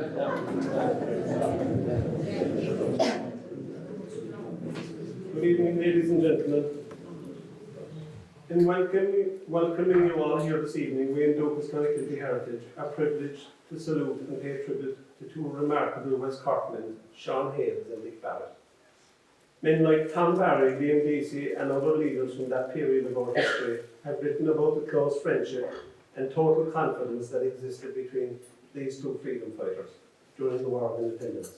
Good evening, ladies and gentlemen. In welcoming you all here this evening, we in Dúchas Clonakilty Heritage are privileged to salute and pay tribute to two remarkable West Cork men, Seán Hales and Dick Barrett. Men like Tom Barry, Liam Deasy and other leaders from that period of our history have written about the close friendship and total confidence that existed between these two freedom fighters during the War of Independence.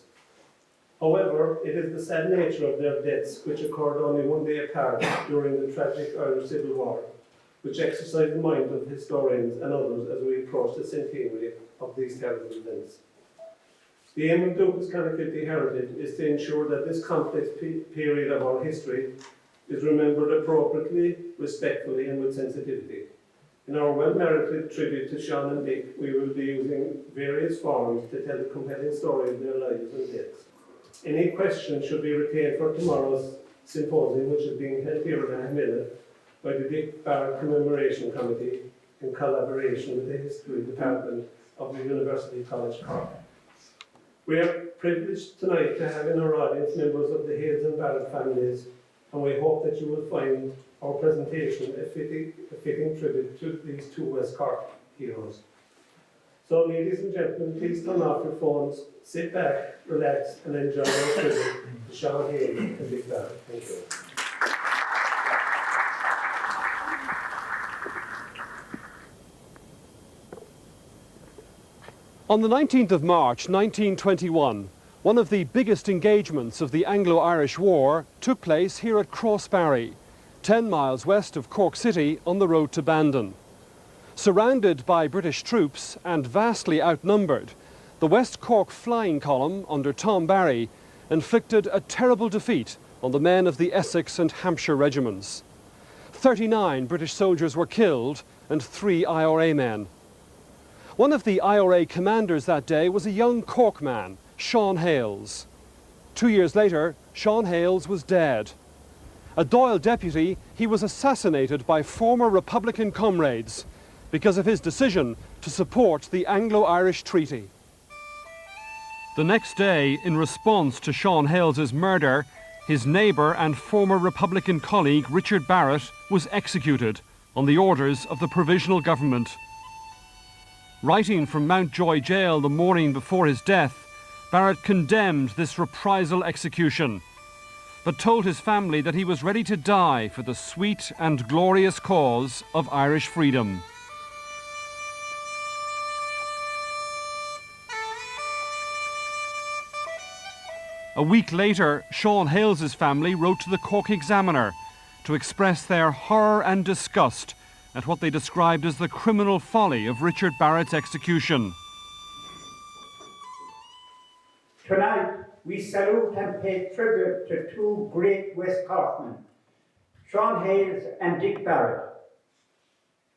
However, it is the sad nature of their deaths, which occurred only one day apart during the tragic Irish Civil War, which exercised the mind of historians and others as we approach the centenary of these terrible events. The aim of Dúchas Clonakilty Heritage is to ensure that this complex period of our history is remembered appropriately, respectfully and with sensitivity. In our well-merited tribute to Seán and Dick, we will be using various forms to tell the compelling story of their lives and deaths. Any questions should be retained for tomorrow's symposium, which is being held here in Ahmedabad by the Dick Barrett Commemoration Committee in collaboration with the History Department of the University College Cork. We are privileged tonight to have in our audience members of the Hales and Barrett families, and we hope that you will find our presentation a fitting tribute to these two West Cork heroes. So, ladies and gentlemen, please turn off your phones, sit back, relax, and enjoy our tribute to Seán Hales and Dick Barrett. Thank you. On the 19th of March 1921, one of the biggest engagements of the Anglo-Irish War took place here at Crossbarry, 10 miles west of Cork City on the road to Bandon. Surrounded by British troops and vastly outnumbered, the West Cork Flying Column under Tom Barry inflicted a terrible defeat on the men of the Essex and Hampshire regiments. 39 British soldiers were killed and 3 IRA men. One of the IRA commanders that day was a young Cork man, Seán Hales. 2 years later, Seán Hales was dead. A Dáil deputy, he was assassinated by former Republican comrades because of his decision to support the Anglo-Irish Treaty. The next day, in response to Seán Hales's murder, his neighbour and former Republican colleague Richard Barrett was executed on the orders of the Provisional Government. Writing from Mountjoy Jail the morning before his death, Barrett condemned this reprisal execution, but told his family that he was ready to die for the sweet and glorious cause of Irish freedom. A week later, Seán Hales's family wrote to the Cork Examiner to express their horror and disgust at what they described as the criminal folly of Richard Barrett's execution. Tonight, we salute and pay tribute to two great West Corkmen, Seán Hales and Dick Barrett.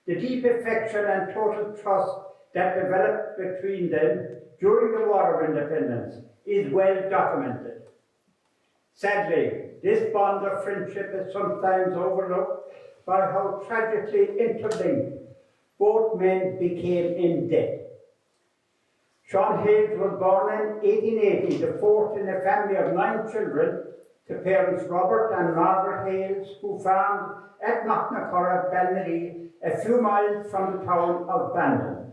The deep affection and total trust that developed between them during the War of Independence is well documented. Sadly, this bond of friendship is sometimes overlooked by how tragically interlinked both men became in death. Seán Hales was born in 1880, the fourth in a family of 9 children, to parents Robert and Margaret Hales, who farmed at Knocknacorra, Ballinadee, a few miles from the town of Bandon.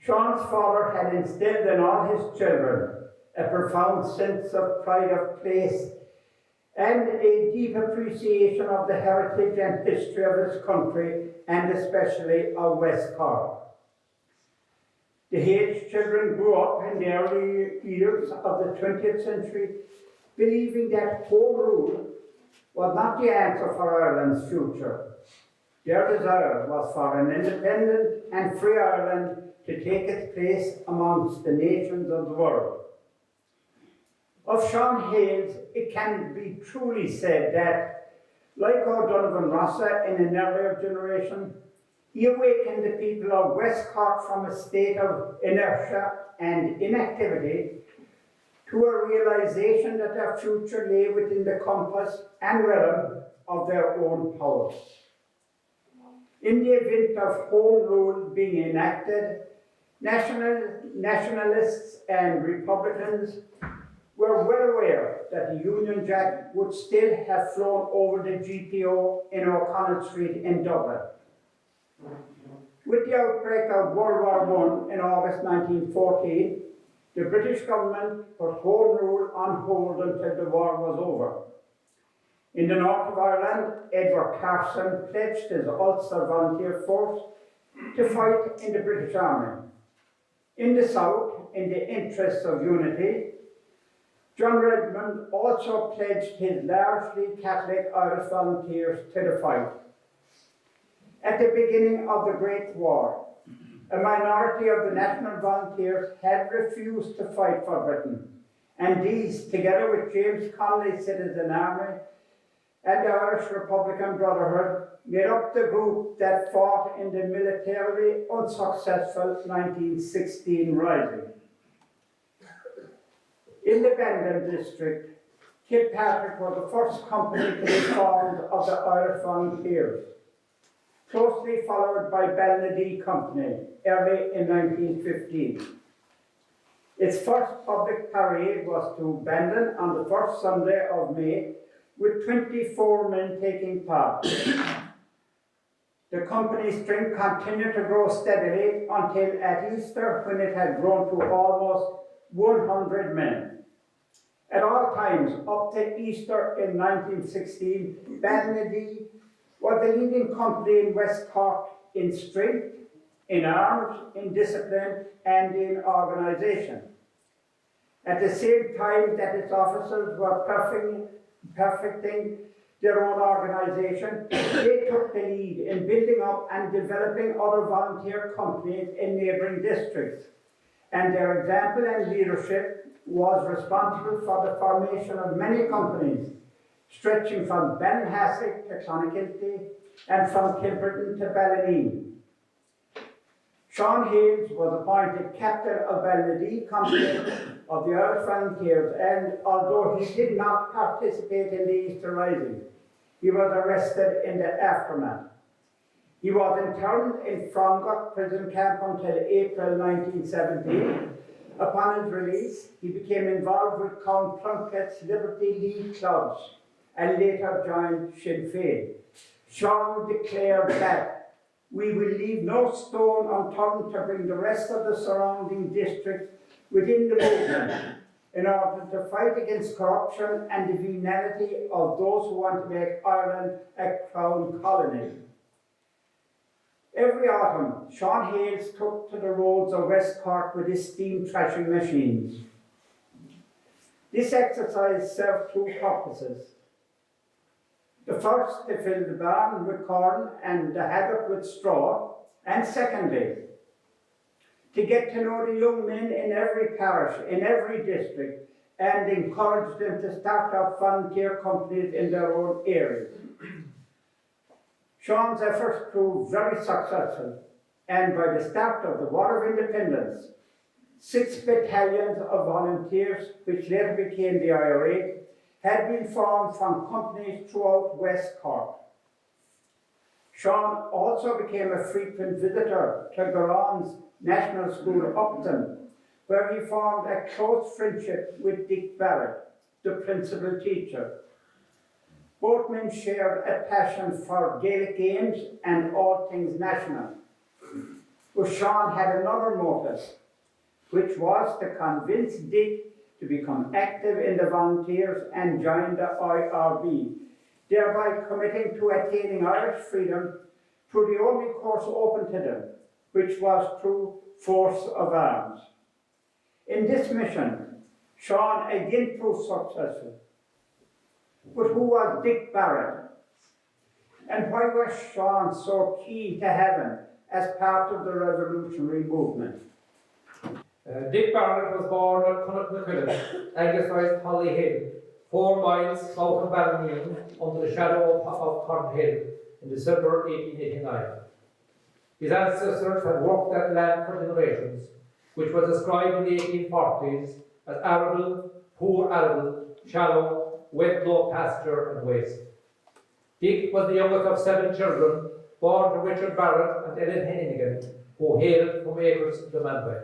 Seán's father had instilled in all his children a profound sense of pride of place and a deep appreciation of the heritage and history of his country, and especially of West Cork. The Hales children grew up in the early years of the 20th century believing that home rule was not the answer for Ireland's future. Their desire was for an independent and free Ireland to take its place amongst the nations of the world. Of Seán Hales, it can be truly said that, like O'Donovan Rossa in an earlier generation, he awakened the people of West Cork from a state of inertia and inactivity to a realization that their future lay within the compass and realm of their own powers. In the event of home rule being enacted, Nationalists and Republicans were well aware that the Union Jack would still have flown over the GPO in O'Connell Street in Dublin. With the outbreak of World War I in August 1914, the British government put Home Rule on hold until the war was over. In the north of Ireland, Edward Carson pledged his Ulster Volunteer Force to fight in the British Army. In the south, in the interests of unity, John Redmond also pledged his largely Catholic Irish volunteers to the fight. At the beginning of the Great War, a minority of the national volunteers had refused to fight for Britain, and these, together with James Connolly's Citizen Army and the Irish Republican Brotherhood, made up the group that fought in the militarily unsuccessful 1916 Rising. In the Bandon district, Kilpatrick was the first company to be formed of the Irish Volunteers, closely followed by Balnadee Company, early in 1915. Its first public parade was to Bandon on the first Sunday of May, with 24 men taking part. The company's strength continued to grow steadily until at Easter, when it had grown to almost 100 men. At all times, up to Easter in 1916, Balnadee was the leading company in West Cork in strength, in arms, in discipline, and in organisation. At the same time that its officers were perfecting their own organisation, they took the lead in building up and developing other volunteer companies in neighbouring districts, and their example and leadership was responsible for the formation of many companies, stretching from Ballinhassig to Clonakilty and from Kilbrittain to Ballineen. Seán Hales was appointed captain of Balnadee Company of the Irish Volunteers, and although he did not participate in the Easter Rising, he was arrested in the aftermath. He was interned in Frongott prison camp until April 1917. Upon his release, he became involved with Count Plunkett's Liberty League clubs and later joined Sinn Féin. Seán declared that we will leave no stone unturned to bring the rest of the surrounding districts within the movement in order to fight against corruption and the venality of those who want to make Ireland a crown colony. Every autumn, Seán Hales took to the roads of West Cork with his steam thrashing machines. This exercise served two purposes. The first, to fill the barn with corn and the haddock with straw, and secondly, to get to know the young men in every parish, in every district, and encourage them to start up volunteer companies in their own areas. Seán's efforts proved very successful, and by the start of the War of Independence, 6 battalions of volunteers, which later became the IRA, had been formed from companies throughout West Cork. Seán also became a frequent visitor to Garron's National School Upton, where he formed a close friendship with Dick Barrett, the principal teacher. Both men shared a passion for Gaelic games and all things national. But Seán had another motive, which was to convince Dick to become active in the volunteers and join the IRB, thereby committing to attaining Irish freedom through the only course open to them, which was through force of arms. In this mission, Seán again proved successful. But who was Dick Barrett? And why was Seán so key to heaven as part of the revolutionary movement? Dick Barrett was born at Clonakilty, Anglicized Holly Hill, 4 miles south of Ballineen, under the shadow of Cornhill, in December 1889. His ancestors had worked that land for generations, which was described in the 1840s as arable, poor arable, shallow, wet low pasture and waste. Dick was the youngest of 7 children, born to Richard Barrett and Ellen Hennigan who hailed from acres in the Mountjoy.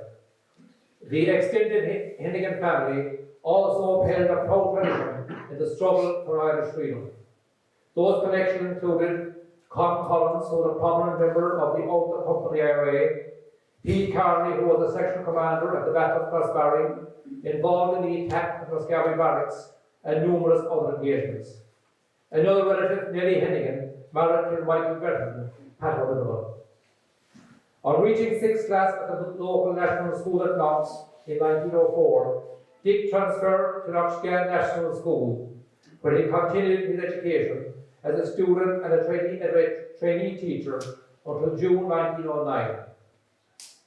The extended Hennigan family also upheld a proud tradition in the struggle for Irish freedom. Those connections included Con Collins, who was a prominent member of the Outer Company IRA, Pete Carney, who was a section commander at the Battle of Crossbarry, involved in the attack on Rossgary Barracks, and numerous other engagements. Another relative, Nellie Hennigan, married to Michael Breton, Pat O'Donovan. On reaching 6th class at the local national school at Knox in 1904, Dick transferred to Knoxgan National School, where he continued his education as a student and a trainee teacher until June 1909.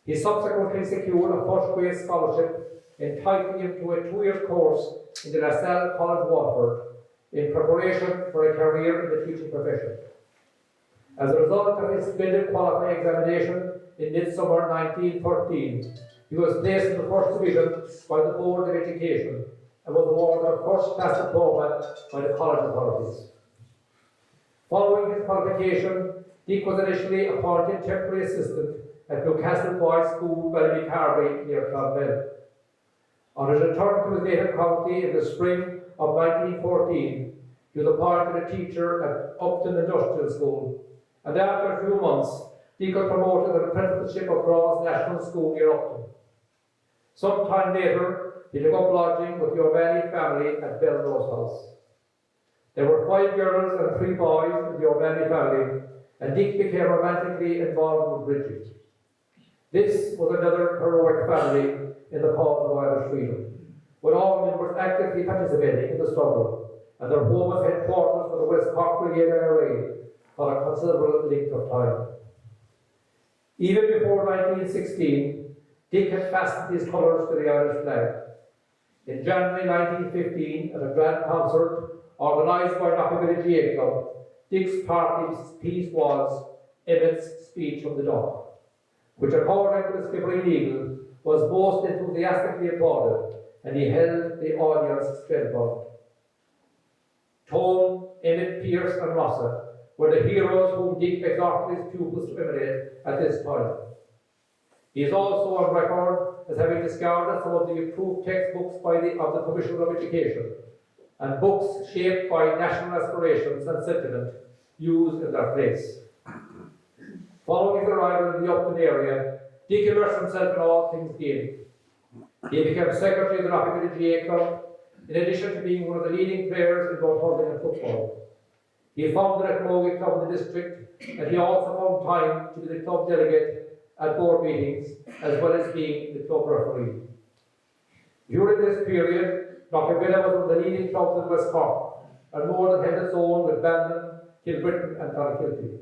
He subsequently secured a first-grade scholarship entitling him to a 2-year course in the LaSalle College, Waterford, in preparation for a career in the teaching profession. As a result of his splendid qualifying examination in midsummer 1913, he was placed in the first division by the Board of Education and was awarded a first-class diploma by the college authorities. Following his qualification, Dick was initially appointed temporary assistant at Newcastle Boys' School, Ballycarby, near Clonmel. On his return to his native county in the spring of 1914, he was appointed a teacher at Upton Industrial School, and after a few months, Dick was promoted to the principalship of Ross National School near Upton. Some time later, he took up lodging with the O'Malley family at Belrose House. There were 5 girls and 3 boys in the O'Malley family, and Dick became romantically involved with Bridget. This was another heroic family in the cause of Irish freedom, with all members actively participating in the struggle, and their home was headquarters for the West Cork Brigade IRA for a considerable length of time. Even before 1916, Dick had fastened his colours to the Irish flag. In January 1915, at a grand concert organised by Knockavilla GA Club, Dick's party's piece was Emmett's Speech from the Dock, which, according to the Skibbereen Eagle, was most enthusiastically applauded, and he held the audience spellbound. Tone, Emmett, Pearce and Rossa were the heroes whom Dick exhorted his pupils to emulate at this time. He is also on record as having discarded some of the approved textbooks of the Commissioner of Education, and books shaped by national aspirations and sentiment used in their place. Following his arrival in the Upton area, Dick immersed himself in all things gaming. He became secretary of the Knockavilla GA Club, in addition to being one of the leading players in both hurling and football. He founded a camogie club in the district, and he also found time to be the club delegate at board meetings, as well as being the club referee. During this period, Knockavilla was one of the leading clubs in West Cork, and more than held its own with Bandon, Kilbritton and Clonakilty.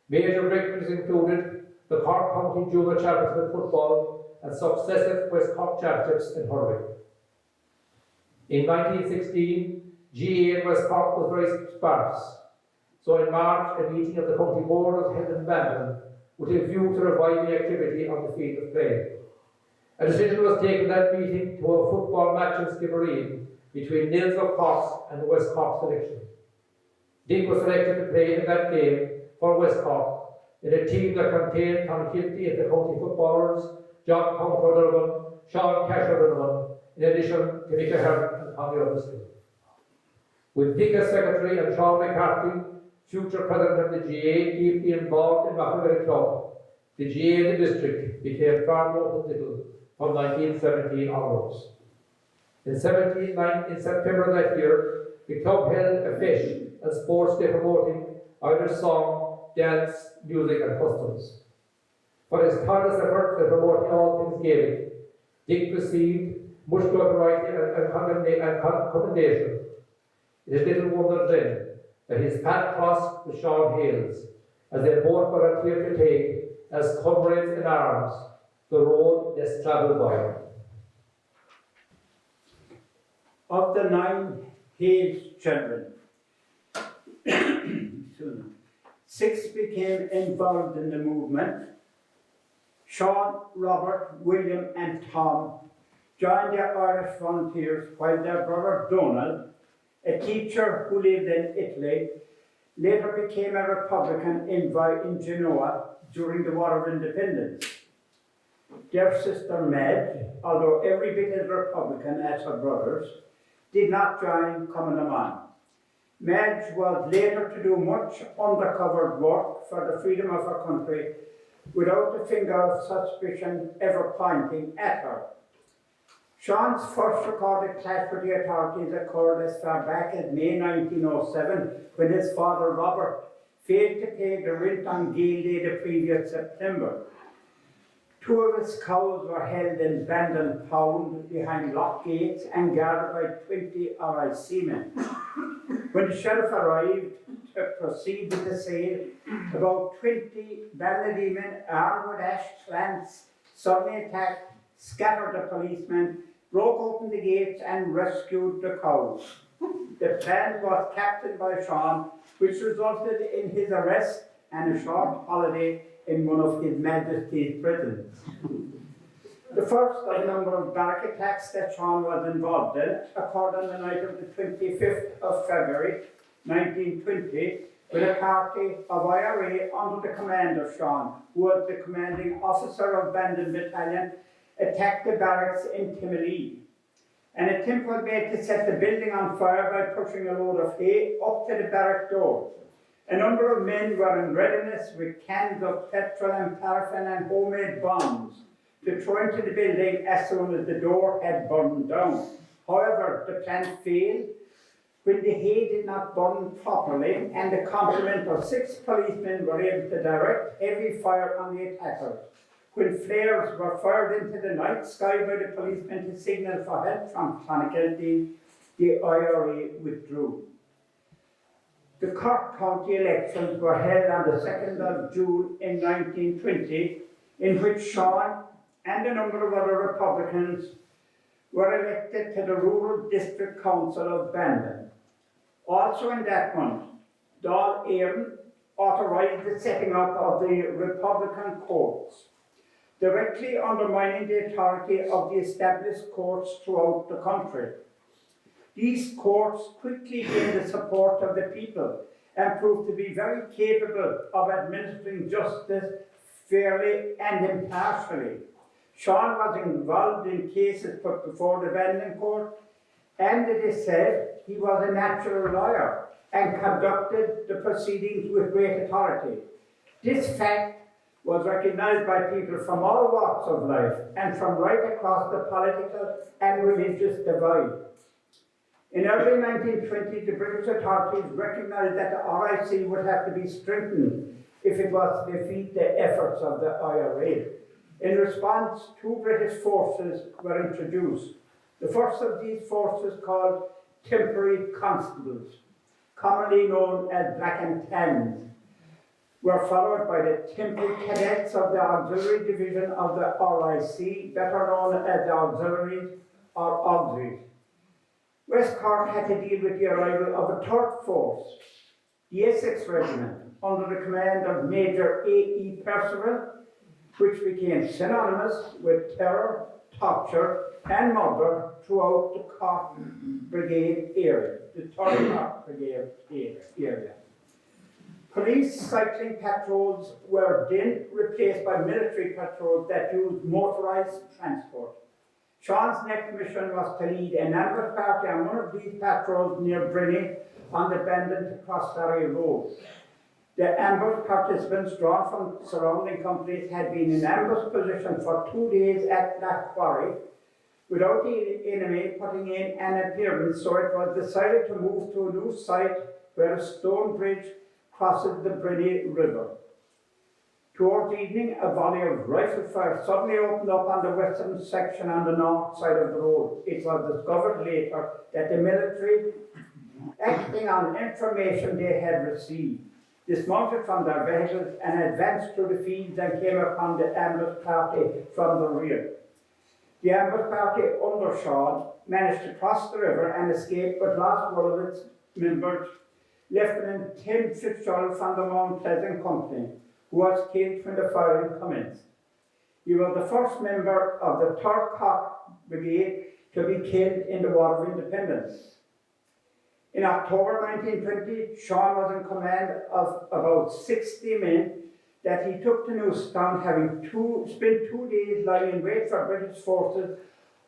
Major victories included the Cork County Junior Championship in football and successive West Cork championships in hurling. In 1916, GA in West Cork was very sparse, so in March a meeting of the county board was held in Bandon with a view to reviving activity on the field of play. A decision was taken at that meeting to a football match in Skibbereen between Nils of Cork and the West Cork selection. Dick was selected to play in that game for West Cork in a team that contained Clonakilty and the county footballers, John Count O'Donovan, Sean Cash O'Donovan, in addition to Nicky Hearn and Tommy O'Driscoll. With Dick as secretary and Sean McCarthy, future president of the GA, deeply involved in Knockavilla Club, the GA in the district became far more political from 1917 onwards. In September that year, the club held a fish and sports day promoting Irish song, dance, music and customs. For his tireless efforts in promoting all things Gaelic, Dick received much notoriety and commendation. It is little wonder then that his path crossed with Seán Hales, as they both volunteered to take, as comrades in arms, the road less travelled by. Of the 9 Hales children, 6 became involved in the movement. Sean, Robert, William and Tom joined the Irish Volunteers, while their brother Donald, a teacher who lived in Italy, later became a Republican envoy in Genoa during the War of Independence. Their sister Madge, although every bit as Republican as her brothers, did not join Common Man. Madge was later to do much undercover work for the freedom of her country without the finger of suspicion ever pointing at her. Seán's first recorded clash with the authorities occurred as far back as May 1907, when his father Robert failed to pay the rent on Jail Day the previous September. 2 of his cows were held in Bandon Pound behind locked gates and guarded by 20 RIC men. When the sheriff arrived to proceed with the sale, about 20 Balladine armed with ash slants suddenly attacked, scattered the policemen, broke open the gates and rescued the cows. The plan was captained by Seán, which resulted in his arrest and a short holiday in one of His Majesty's prisons. The first of a number of barrack attacks that Seán was involved in occurred on the night of the 25th of February 1920, when a party of IRA under the command of Seán, who was the commanding officer of Bandon Battalion, attacked the barracks in Timillee. An attempt was made to set the building on fire by pushing a load of hay up to the barrack door. A number of men were in readiness with cans of petrol and paraffin and homemade bombs to throw into the building as soon as the door had burned down. However, the plan failed when the hay did not burn properly, and the complement of 6 policemen were able to direct heavy fire on the attackers. When flares were fired into the night sky by the policemen to signal for help from Clonakilty, the IRA withdrew. The Cork County elections were held on the 2nd of June in 1920, in which Seán and a number of other Republicans were elected to the Rural District Council of Bandon. Also in that month, Dáil Éireann authorised the setting up of the Republican courts, directly undermining the authority of the established courts throughout the country. These courts quickly gained the support of the people and proved to be very capable of administering justice fairly and impartially. Seán was involved in cases put before the Bandon Court, and it is said he was a natural lawyer and conducted the proceedings with great authority. This fact was recognised by people from all walks of life and from right across the political and religious divide. In early 1920, the British authorities recognised that the RIC would have to be strengthened if it was to defeat the efforts of the IRA. In response, 2 British forces were introduced. The first of these forces, called temporary constables, commonly known as Black and Tans, were followed by the temporary cadets of the Auxiliary Division of the RIC, better known as the Auxiliaries or Auxiliaries. West Cork had to deal with the arrival of a 3rd force, the Essex Regiment, under the command of Major A.E. Percival, which became synonymous with terror, torture and murder throughout the Cork Brigade area, the 3rd Cork Brigade area. Police cycling patrols were then replaced by military patrols that used motorised transport. Seán's next mission was to lead an ambush party on one of these patrols near Brinny on the Bandon to Crossbarry Road. The ambush participants, drawn from surrounding companies, had been in ambush position for 2 days at that quarry without the enemy putting in an appearance, so it was decided to move to a new site where a stone bridge crosses the Brinny River. Towards evening, a volley of rifle fire suddenly opened up on the western section on the north side of the road. It was discovered later that the military, acting on information they had received, dismounted from their vehicles and advanced through the fields and came upon the ambush party from the rear. The ambush party under Seán managed to cross the river and escape, but lost one of its members, Lieutenant Tim Fitzgerald from the Mount Pleasant Company, who was killed when the firing commenced. He was the first member of the 3rd Cork Brigade to be killed in the War of Independence. In October 1920, Seán was in command of about 60 men that he took to Newstown, having spent 2 days lying in wait for British forces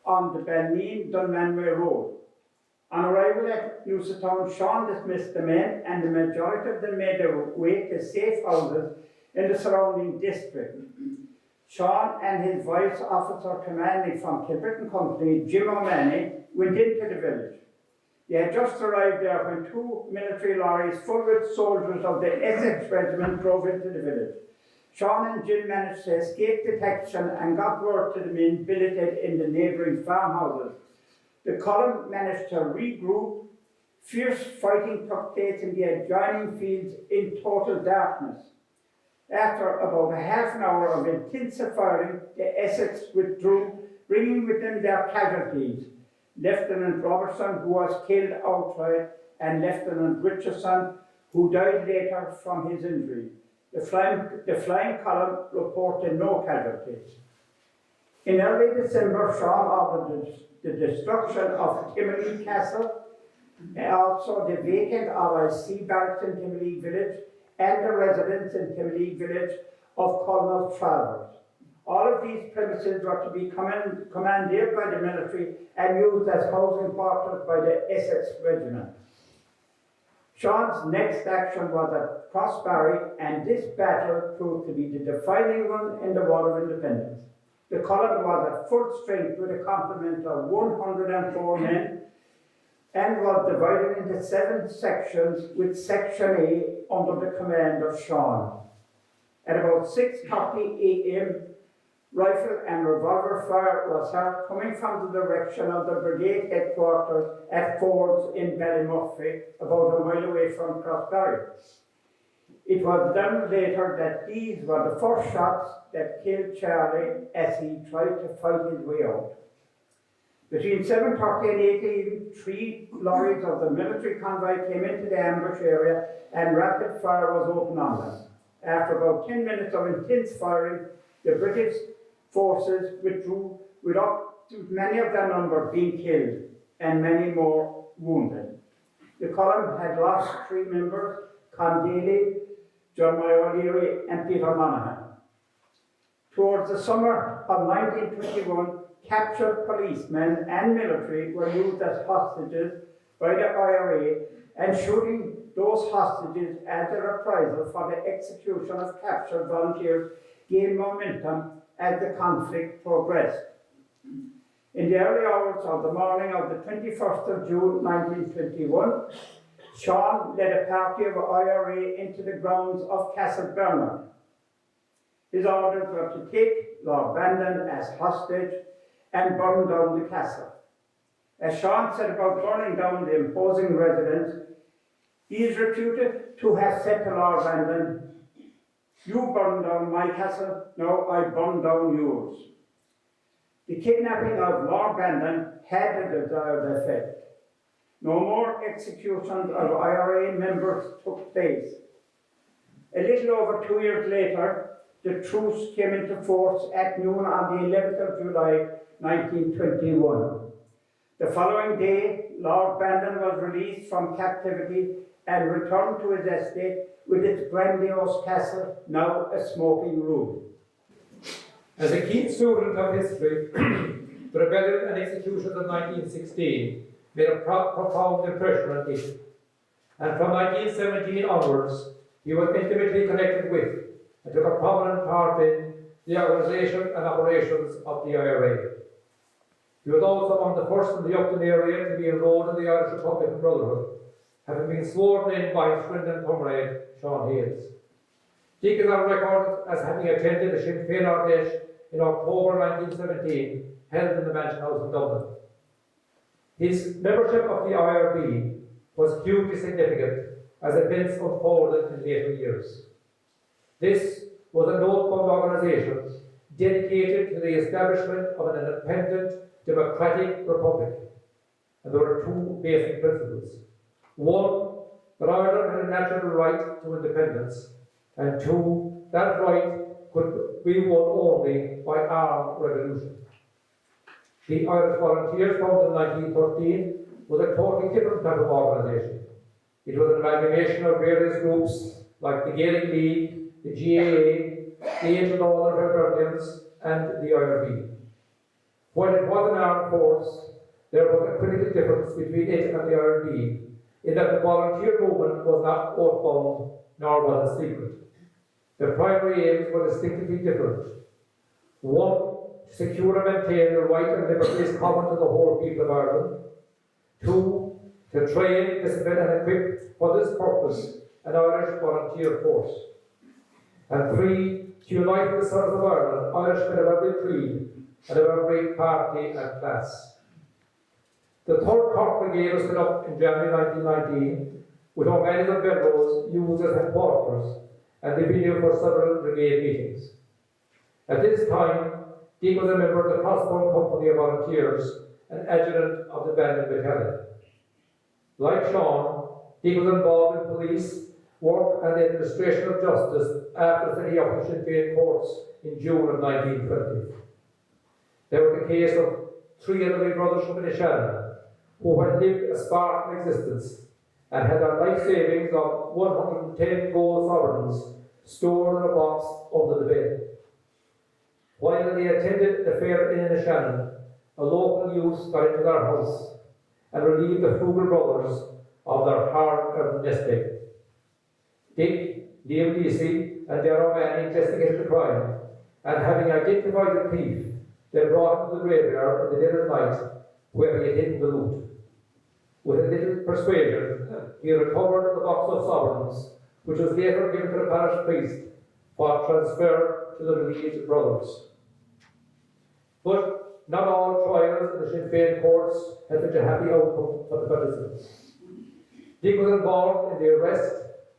on the Balmain-Dunmanway road. On arrival at Newstown, Seán dismissed the men, and the majority of them made their way to safe houses in the surrounding district. Seán and his vice officer commanding from Kilbrittain Company, Jim O'Mahony, went into the village. They had just arrived there when 2 military lorries full with soldiers of the Essex Regiment drove into the village. Seán and Jim managed to escape detection and got word to the men billeted in the neighbouring farmhouses. The column managed to regroup. Fierce fighting took place in the adjoining fields in total darkness. After about a half an hour of intensive firing, the Essex withdrew, bringing with them their casualties. Lieutenant Robertson, who was killed outright, and Lieutenant Richardson, who died later from his injury. The flying column reported no casualties. In early December, Seán ordered the destruction of Timmerlea Castle, and also the vacant RIC barracks in Timmerlea village, and the residence in Timmerlea village of Colonel Travers. All of these premises were to be commandeered by the military and used as housing quarters by the Essex Regiment. Seán's next action was at Crossbarry, and this battle proved to be the defining one in the War of Independence. The column was at full strength with a complement of 104 men and was divided into 7 sections, with Section A under the command of Seán. At about 6:30 a.m., rifle and revolver fire was heard coming from the direction of the brigade headquarters at Fords in Ballymurphy, about a mile away from Crossbarry. It was learned later that these were the first shots that killed Charlie as he tried to fight his way out. Between 7:30 and 8 a.m., 3 lorries of the military convoy came into the ambush area and rapid fire was opened on them. After about 10 minutes of intense firing, the British forces withdrew, with up to many of their number being killed and many more wounded. The column had lost 3 members, Con Daly, Jeremiah O'Leary and Peter Monaghan. Towards the summer of 1921, captured policemen and military were used as hostages by the IRA, and shooting those hostages as a reprisal for the execution of captured volunteers gained momentum as the conflict progressed. In the early hours of the morning of the 21st of June 1921, Seán led a party of IRA into the grounds of Castle Bernard. His orders were to take Lord Bandon as hostage and burn down the castle. As Seán set about burning down the imposing residence, he is reputed to have said to Lord Bandon, "You burn down my castle, now I burn down yours." The kidnapping of Lord Bandon had the desired effect. No more executions of IRA members took place. A little over 2 years later, the truce came into force at noon on the 11th of July 1921. The following day, Lord Bandon was released from captivity and returned to his estate with its grandiose castle, now a smoking room. As a keen student of history, the rebellion and executions of 1916 made a profound impression on him. And from 1917 onwards, he was intimately connected with and took a prominent part in the organisation and operations of the IRA. He was also among the first in the Upton area to be enrolled in the Irish Republican Brotherhood, having been sworn in by his friend and comrade, Seán Hales. Dick is on record as having attended the Sinn Féin Ardèche in October 1917, held in the Mansion House in Dublin. His membership of the IRB was hugely significant as events unfolded in later years. This was a noteworthy organisation dedicated to the establishment of an independent democratic republic. And there were 2 basic principles. 1, that Ireland had a natural right to independence, and 2, that right could be won only by armed revolution. The Irish Volunteers, founded in 1913, was a totally different type of organisation. It was an amalgamation of various groups like the Gaelic League, the GAA, the Angel Order of Guardians, and the IRB. While it was an armed force, there was a critical difference between it and the IRB in that the volunteer movement was not oath-bound nor was it secret. The primary aims were distinctly different. One, to secure and maintain the right and liberties common to the whole people of Ireland. Two, to train, discipline and equip for this purpose an Irish volunteer force. And three, to unite the sons of Ireland, Irishmen of every creed and of every party and class. The 3rd Cork Brigade was set up in January 1919 with O'Malley's and Belrose used as headquarters and the venue for several brigade meetings. At this time, Dick was a member of the Crossbone Company of Volunteers and adjutant of the Bandit Battalion. Like Seán, Dick was involved in police work and the administration of justice after the setting up the Sinn Féin courts in June of 1920. There was the case of 3 elderly brothers from Inishannon who had lived a Spartan existence and had their life savings of 110 gold sovereigns stored in a box under the bed. While they attended the fair in Inishannon, a local youth got into their house and relieved the frugal brothers of their hard-earned nest egg. Dick, Liam Deasy, and Darragh O'Malley investigated the crime, and having identified the thief, they brought him to the graveyard in the dead of night, where he had hidden the loot. With a little persuasion, he recovered the box of sovereigns, which was later given to the parish priest for transfer to the relieved brothers. But not all trials in the Sinn Féin courts had such a happy outcome for the participants. Dick was involved in the arrest,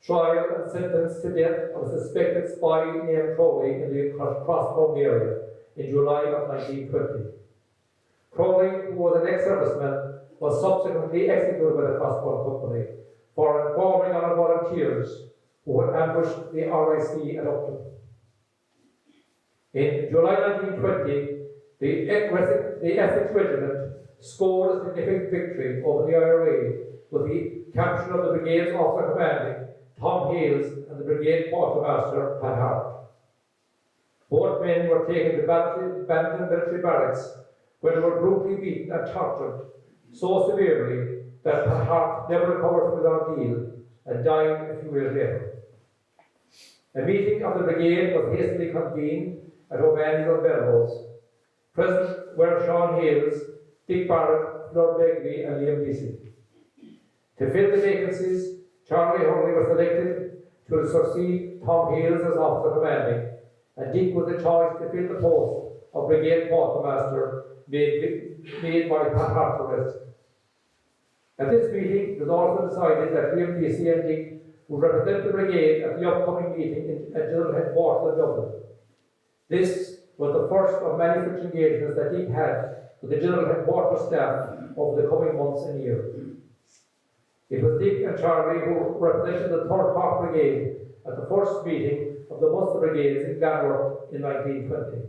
trial and sentence to death of a suspected spy named Crowley in the Crossbone area in July of 1920. Crowley, who was an ex-serviceman, was subsequently executed by the Crossbone Company for informing on volunteers who had ambushed the RIC at Upton. In July 1920, the Essex Regiment scored a significant victory over the IRA with the capture of the brigade's officer commanding, Tom Hales, and the brigade quartermaster, Pat Hart. Both men were taken to abandoned military barracks where they were brutally beaten and tortured so severely that Pat Hart never recovered from his ordeal and died a few years later. A meeting of the brigade was hastily convened at O'Malley's on Belrose. Present were Seán Hales, Dick Barrett, Lord Begley, and Liam Deasy. To fill the vacancies, Charlie Hurley was selected to succeed Tom Hales as officer commanding, and Dick was the choice to fill the post of brigade quartermaster made by Pat Hart's arrest. At this meeting, it was also decided that Liam Deasy and Dick would represent the brigade at the upcoming meeting at General Headquarters in Dublin. This was the first of many such engagements that Dick had with the General Headquarters staff over the coming months and years. It was Dick and Charlie who represented the 3rd Cork Brigade at the first meeting of the Munster Brigades in Glanworth in 1920.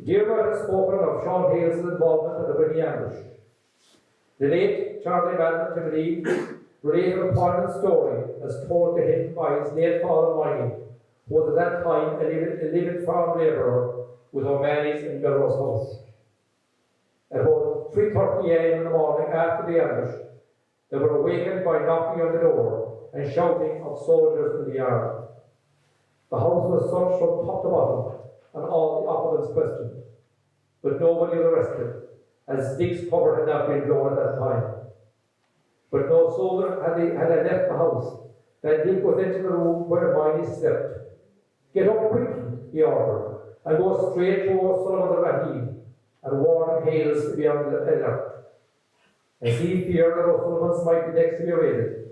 Dearborn has spoken of Seán Hales' involvement in the Brittany ambush. The late Charlie Madden Timothy related a poignant story as told to him by his late father Miney, who was at that time a living farm labourer with O'Malley's in Belrose House. At about 3:30 a.m. in the morning after the ambush, they were awakened by knocking on the door and shouting of soldiers in the yard. The house was searched from top to bottom and all the occupants questioned, but nobody was arrested, as Dick's cover had not been blown at that time. But no soldier had left the house. Then Dick was into the room where Miney slept. "Get up quick," he ordered, "and go straight towards Sullivan the Rahim, and warn Hales to be on the alert." As he feared that O'Sullivan's might be next to be raided,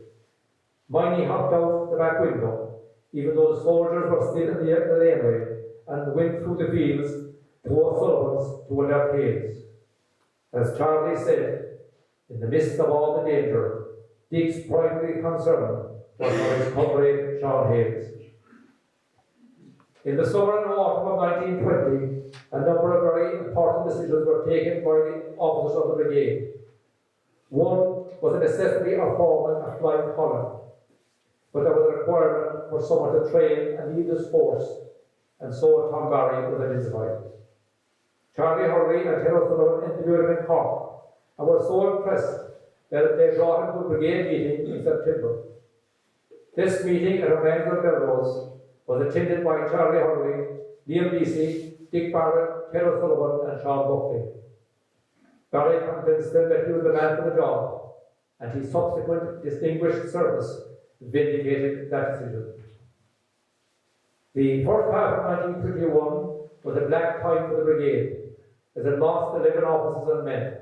Miney hopped out the back window, even though the soldiers were still in the laneway, and went through the fields to O'Sullivan's to alert Hales. As Charlie said, in the midst of all the danger, Dick's primary concern was for his comrade Seán Hales. In the summer and autumn of 1920, a number of very important decisions were taken by the officers of the brigade. One was the necessity of forming a flying column, but there was a requirement for someone to train and lead this force, and so Tom Barry was identified. Charlie Hurley and Terry Sullivan interviewed him in Cork and were so impressed that they brought him to a brigade meeting in September. This meeting at Emmanuel Belrose was attended by Charlie Hurley, Liam Deasy, Dick Barrett, Terry Sullivan and Sean Buckley. Barry convinced them that he was the man for the job, and his subsequent distinguished service vindicated that decision. The first half of 1921 was a black time for the brigade, as it lost 11 officers and men.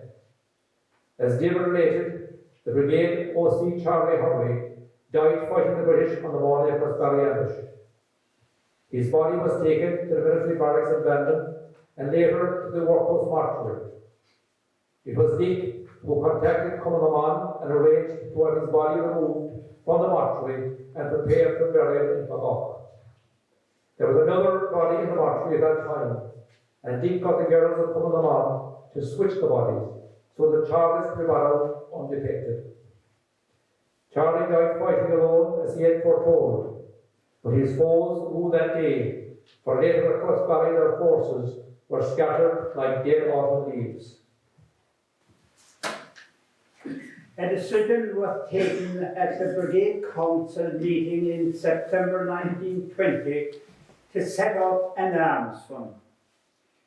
As David related, the brigade OC Charlie Hurley died fighting the British on the morning of Crossbarry ambush. His body was taken to the military barracks in Dublin and later to the workhouse mortuary. It was Dick who contacted Cumbernauld and arranged to have his body removed from the mortuary and prepared for burial in Pagok. There was another body in the mortuary at that time, and Dick got the girls of Cumbernauld to switch the bodies so that Charles could be brought out undetected. Charlie died fighting alone as he had foretold, but his foes knew that day, for later across Barry their forces were scattered like dead autumn leaves. A decision was taken at the Brigade Council meeting in September 1920 to set up an arms fund.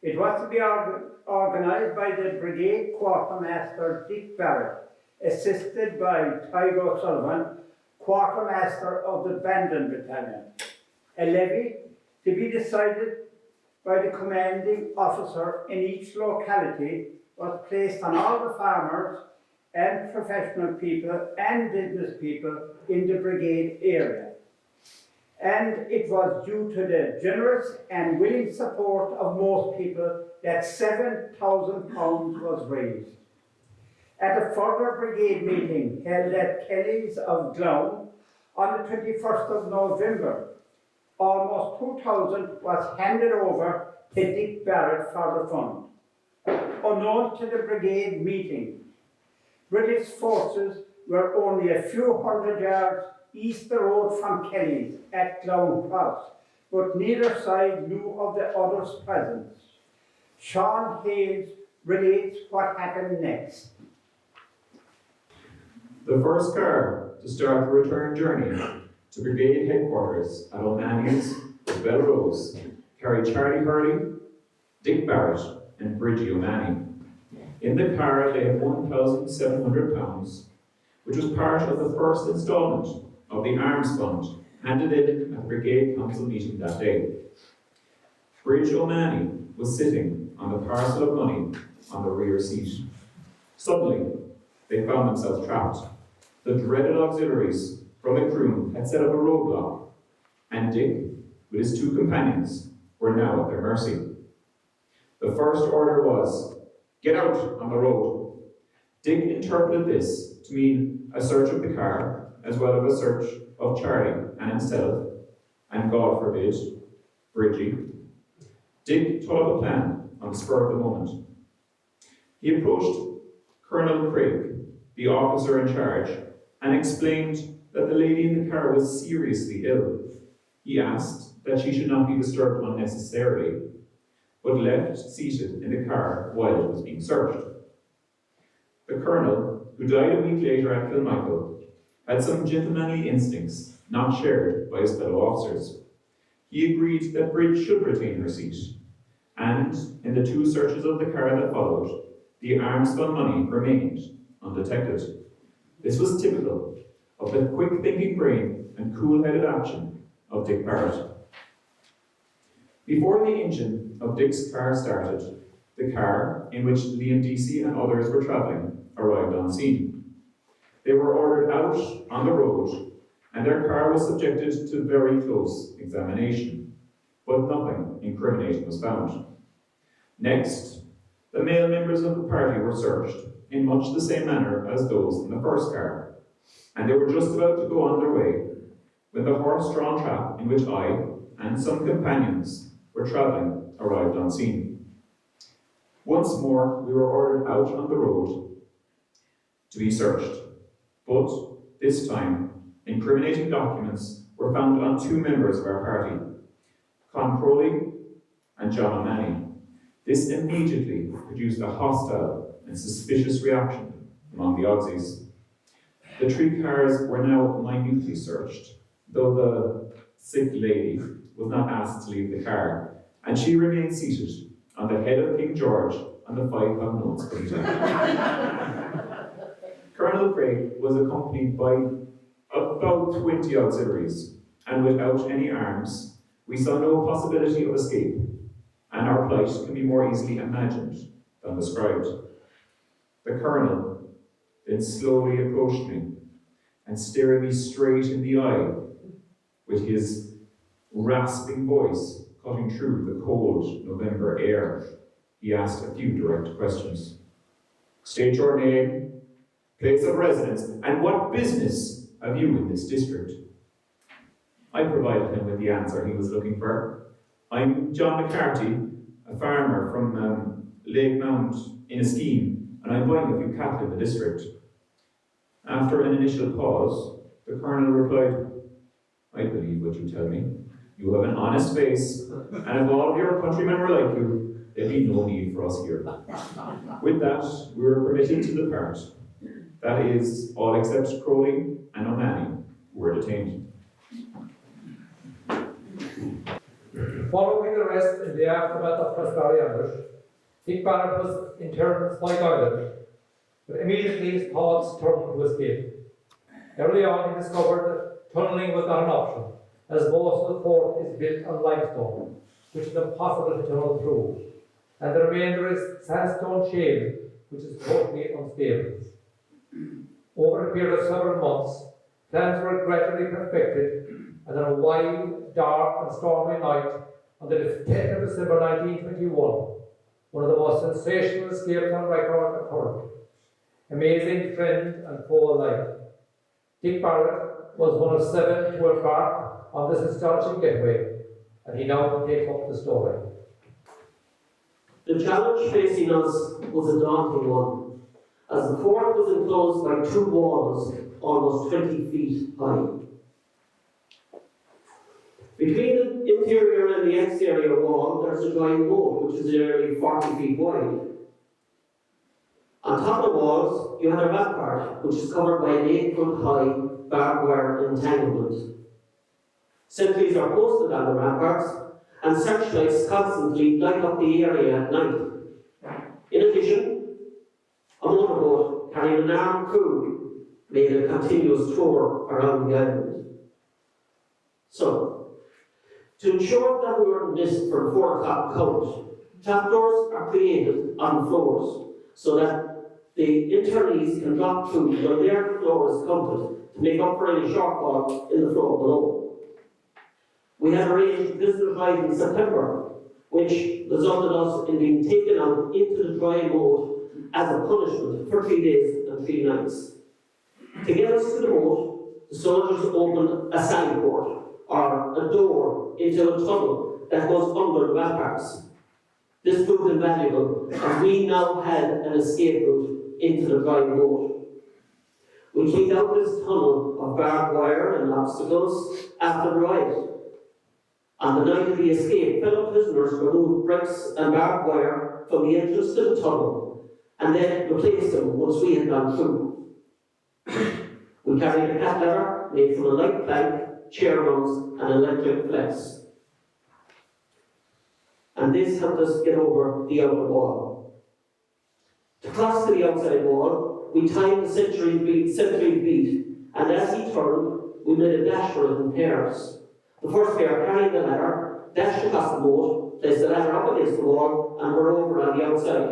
It was to be organised by the Brigade Quartermaster Dick Barrett, assisted by Tiger O'Sullivan, Quartermaster of the Bandon Battalion. A levy to be decided by the commanding officer in each locality was placed on all the farmers and professional people and business people in the brigade area. And it was due to the generous and willing support of most people that £7,000 was raised. At a further brigade meeting held at Kelly's of Glown on the 21st of November, almost 2,000 was handed over to Dick Barrett for the fund. Unknown to the brigade meeting, British forces were only a few hundred yards east the road from Kelly's at Glown Cross, but neither side knew of the other's presence. Seán Hales relates what happened next. The first car to start the return journey to brigade headquarters at O'Mahony's with Belrose carried Charlie Hurley, Dick Barrett and Bridgie O'Mahony. In the car they had £1,700, which was part of the first instalment of the arms fund handed in at the brigade council meeting that day. Bridgie O'Mahony was sitting on the parcel of money on the rear seat. Suddenly, they found themselves trapped. The dreaded auxiliaries from Macroom had set up a roadblock, and Dick, with his two companions, were now at their mercy. The first order was, "Get out on the road." Dick interpreted this to mean a search of the car, as well as a search of Charlie and himself, and God forbid, Bridgie. Dick thought of a plan on the spur of the moment. He approached Colonel Craig, the officer in charge, and explained that the lady in the car was seriously ill. He asked that she should not be disturbed unnecessarily, but left seated in the car while it was being searched. The colonel, who died a week later at Kilmichael, had some gentlemanly instincts not shared by his fellow officers. He agreed that Bridge should retain her seat, and in the two searches of the car that followed, the arms fund money remained undetected. This was typical of the quick-thinking brain and cool-headed action of Dick Barrett. Before the engine of Dick's car started, the car, in which Liam Deasy and others were travelling, arrived on scene. They were ordered out on the road, and their car was subjected to very close examination, but nothing incriminating was found. Next, the male members of the party were searched in much the same manner as those in the first car, and they were just about to go on their way when the horse-drawn trap in which I and some companions were travelling arrived on scene. Once more, we were ordered out on the road to be searched, but this time, incriminating documents were found on two members of our party, Con Crowley and John O'Mahony. This immediately produced a hostile and suspicious reaction among the Aussies. The three cars were now minutely searched, though the sick lady was not asked to leave the car, and she remained seated on the head of King George on the 5 pound notes committee. Colonel Craig was accompanied by about 20 auxiliaries, and without any arms, we saw no possibility of escape, and our plight can be more easily imagined than described. The Colonel then slowly approached me and staring me straight in the eye with his rasping voice cutting through the cold November air. He asked a few direct questions. State your name, place of residence, and what business have you in this district? I provided him with the answer he was looking for. I'm John McCarthy, a farmer from Lake Mount in a scheme, and I'm buying a few cattle in the district. After an initial pause, the Colonel replied, I believe what you tell me. You have an honest face, and if all of your countrymen were like you, there'd be no need for us here. With that, we were permitted to depart. That is, all except Crowley and O'Mahony, who were detained. Following the arrest in the aftermath of Prosperity ambush, Dick Barrett was interned in Spike Island, but immediately his thoughts turned to escape. Early on, he discovered that tunnelling was not an option, as most of the fort is built on limestone, which is impossible to tunnel through, and the remainder is sandstone shale, which is totally unstable. Over a period of several months, plans were gradually perfected, and on a wild, dark and stormy night on the 10th of December 1921, one of the most sensational escapes on record occurred. Amazing friend and foe alike. Dick Barrett was one of 7 to embark on this astonishing getaway, and he now takes up the story. The challenge facing us was a daunting one, as the fort was enclosed by 2 walls almost 20 feet high. Between the interior and the exterior wall, there's a dry moat which is nearly 40 feet wide. On top of the walls, you had a rampart which is covered by an 8-foot high barbed wire entanglement. Sentries are posted on the ramparts, and searchlights constantly light up the area at night. In addition, a motorboat carrying an armed crew made a continuous tour around the island. So, to ensure that we were missed for the 4 o'clock count, trapdoors are created on the floors so that the internees can drop through when their floor is counted to make up for any shortfall in the floor below. We had arranged visitor drive in September, which resulted us in being taken out into the dry moat as a punishment for 3 days and 3 nights. To get us to the moat, the soldiers opened a sally port, or a door into a tunnel that was under the ramparts. This proved invaluable, as we now had an escape route into the dry moat. We cleaned out this tunnel of barbed wire and obstacles after the riot. On the night of the escape, fellow prisoners removed bricks and barbed wire from the entrance to the tunnel, and then replaced them once we had gone through. We carried a cat ladder made from a light plank, chair rungs, and electric flex. And this helped us get over the outer wall. To cross to the outside wall, we timed the sentry beat, and as he turned, we made a dash for it in pairs. The first pair carried the ladder, dashed across the moat, placed the ladder up against the wall, and were over on the outside.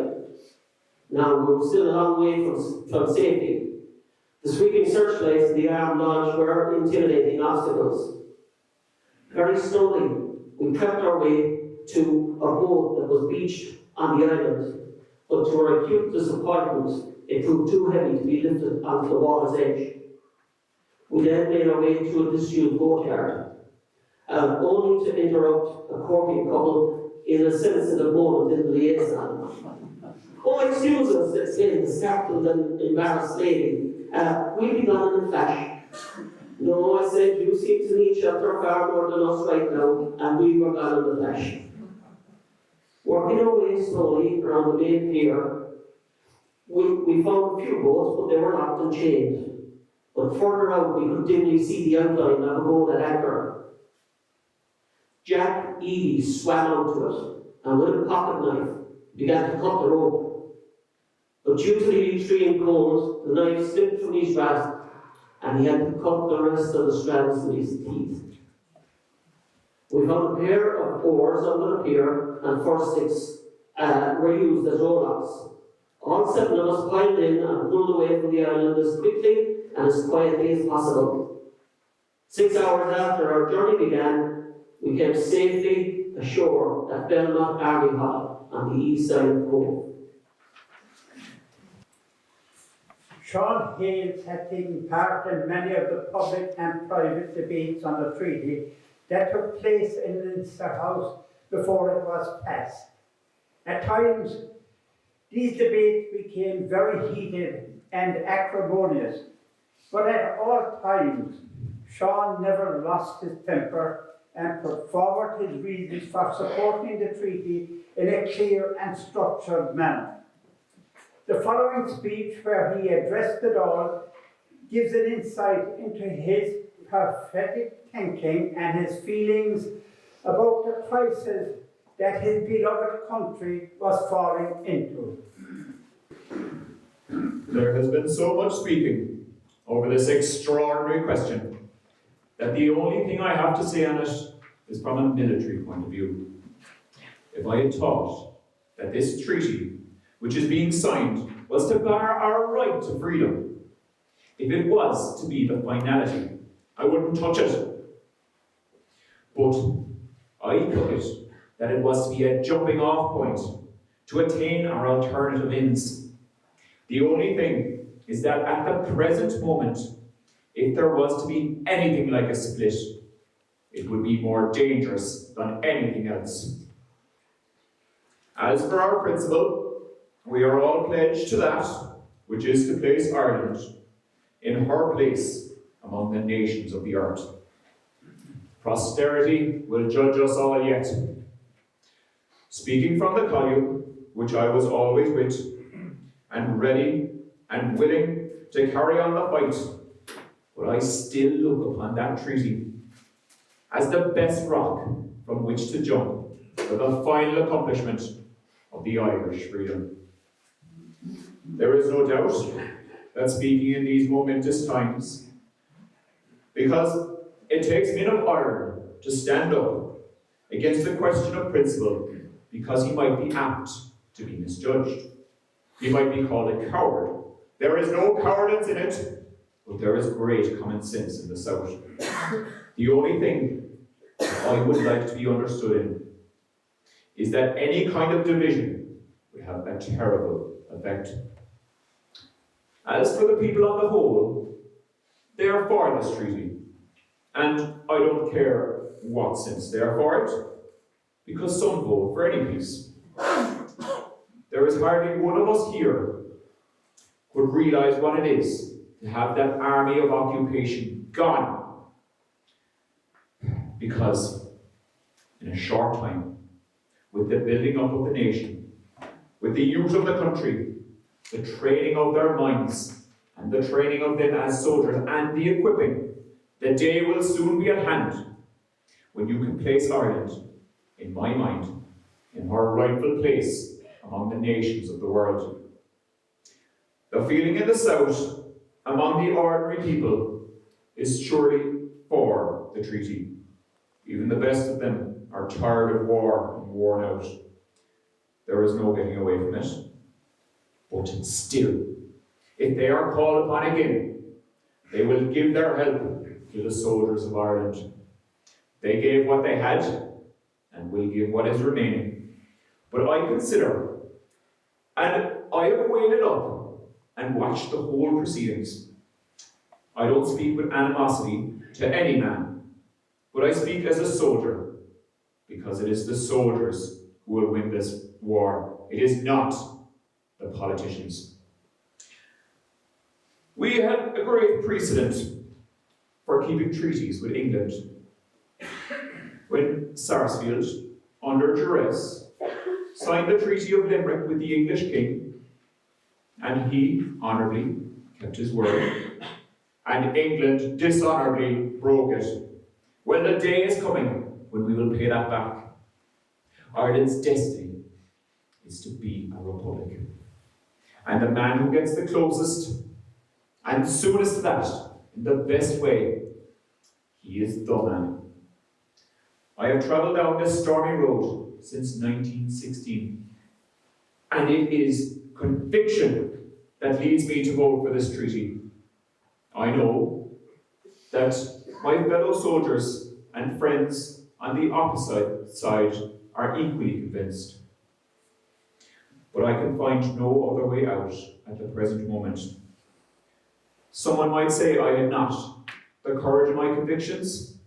Now we were still a long way from safety. The sweeping searchlights in the armed launch were intimidating obstacles. Very slowly, we crept our way to a boat that was beached on the island, but to our acute disappointment, it proved too heavy to be lifted onto the water's edge. We then made our way to a disused boatyard, only to interrupt a courting couple in a sensitive moment in the liaison. "Oh, excuse us," exclaimed the startled and embarrassed lady. "We'll be gone in a flash." "No, No, I said, you seem to need shelter far more than us right now, and we were gone in the flesh. Working our way slowly around the main pier, we found a few boats, but they were locked and chained. But further out, we could dimly see the outline of a boat at anchor. Jack Eady swam out to it, and with a pocket knife, began to cut the rope. But due to the extreme cold, the knife slipped from his grasp, and he had to cut the rest of the strands with his teeth. We found a pair of oars under the pier, and first sticks were used as rowlocks. All 7 of us piled in and pulled away from the island as quickly and as quietly as possible. 6 hours after our journey began, we came safely ashore at Belmont Army Hut on the east side of Cove. Seán Hales had taken part in many of the public and private debates on the treaty that took place in Leinster House before it was passed. At times, these debates became very heated and acrimonious, but at all times, Seán never lost his temper and put forward his reasons for supporting the treaty in a clear and structured manner. The following speech, where he addressed it all, gives an insight into his prophetic thinking and his feelings about the crisis that his beloved country was falling into. There has been so much speaking over this extraordinary question that the only thing I have to say on it is from a military point of view. If I had thought that this treaty, which is being signed, was to bar our right to freedom, if it was to be the finality, I wouldn't touch it. But I took it that it was to be a jumping off point to attain our alternative ends. The only thing is that at the present moment, if there was to be anything like a split, it would be more dangerous than anything else. As for our principle, we are all pledged to that, which is to place Ireland in her place among the nations of the earth. Posterity will judge us all yet. Speaking from the column, which I was always with, and ready and willing to carry on the fight, but I still look upon that treaty as the best rock from which to jump for the final accomplishment of the Irish freedom. There is no doubt that speaking in these momentous times, because it takes men of iron to stand up against the question of principle, because he might be apt to be misjudged. He might be called a coward. There is no cowardice in it, but there is great common sense in the South. The only thing I would like to be understood in is that any kind of division would have a terrible effect. As for the people on the whole, they are for this treaty, and I don't care what sense they are for it, because some vote for any peace. There is hardly one of us here could realise what it is to have that army of occupation gone, because in a short time, with the building up of the nation, with the youth of the country, the training of their minds, and the training of them as soldiers, and the equipping, the day will soon be at hand when you can place Ireland, in my mind, in her rightful place among the nations of the world. The feeling in the South, among the ordinary people, is surely for the treaty. Even the best of them are tired of war and worn out. There is no getting away from it. But still, if they are called upon again, they will give their help to the soldiers of Ireland. They gave what they had, and will give what is remaining. But I consider, and I have weighed it up and watched the whole proceedings. I don't speak with animosity to any man, but I speak as a soldier, because it is the soldiers who will win this war. It is not the politicians. We had a great precedent for keeping treaties with England. When Sarsfield, under duress, signed the Treaty of Limerick with the English king, and he honourably kept his word, and England dishonourably broke it. Well, the day is coming when we will pay that back. Ireland's destiny is to be a republic. And the man who gets the closest and soonest to that, in the best way, he is the man. I have travelled down this stormy road since 1916, and it is conviction that leads me to vote for this treaty. I know that my fellow soldiers and friends on the opposite side are equally convinced. But I can find no other way out at the present moment. Someone might say I had not the courage of my convictions.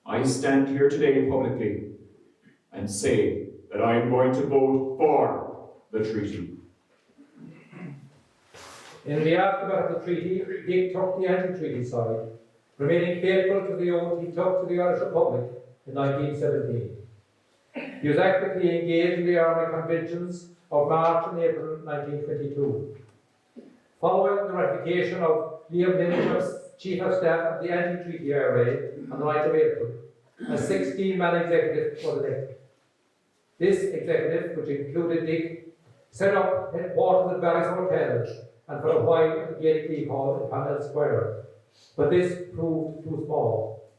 I stand here today publicly and say that I am going to vote for the treaty. In the aftermath of the treaty, Dick took the anti-treaty side, remaining faithful to the oath he took to the Irish Republic in 1917. He was actively engaged in the Army Conventions of March and April 1922. Following the ratification of Liam Lynch as Chief of Staff of the anti-treaty IRA on the 9th of April, a 16-man executive was elected. This executive, which included Dick, set up headquarters at Barrett's Hotel and for a while at the Gaelic Hall in Panel Square, but this proved too small.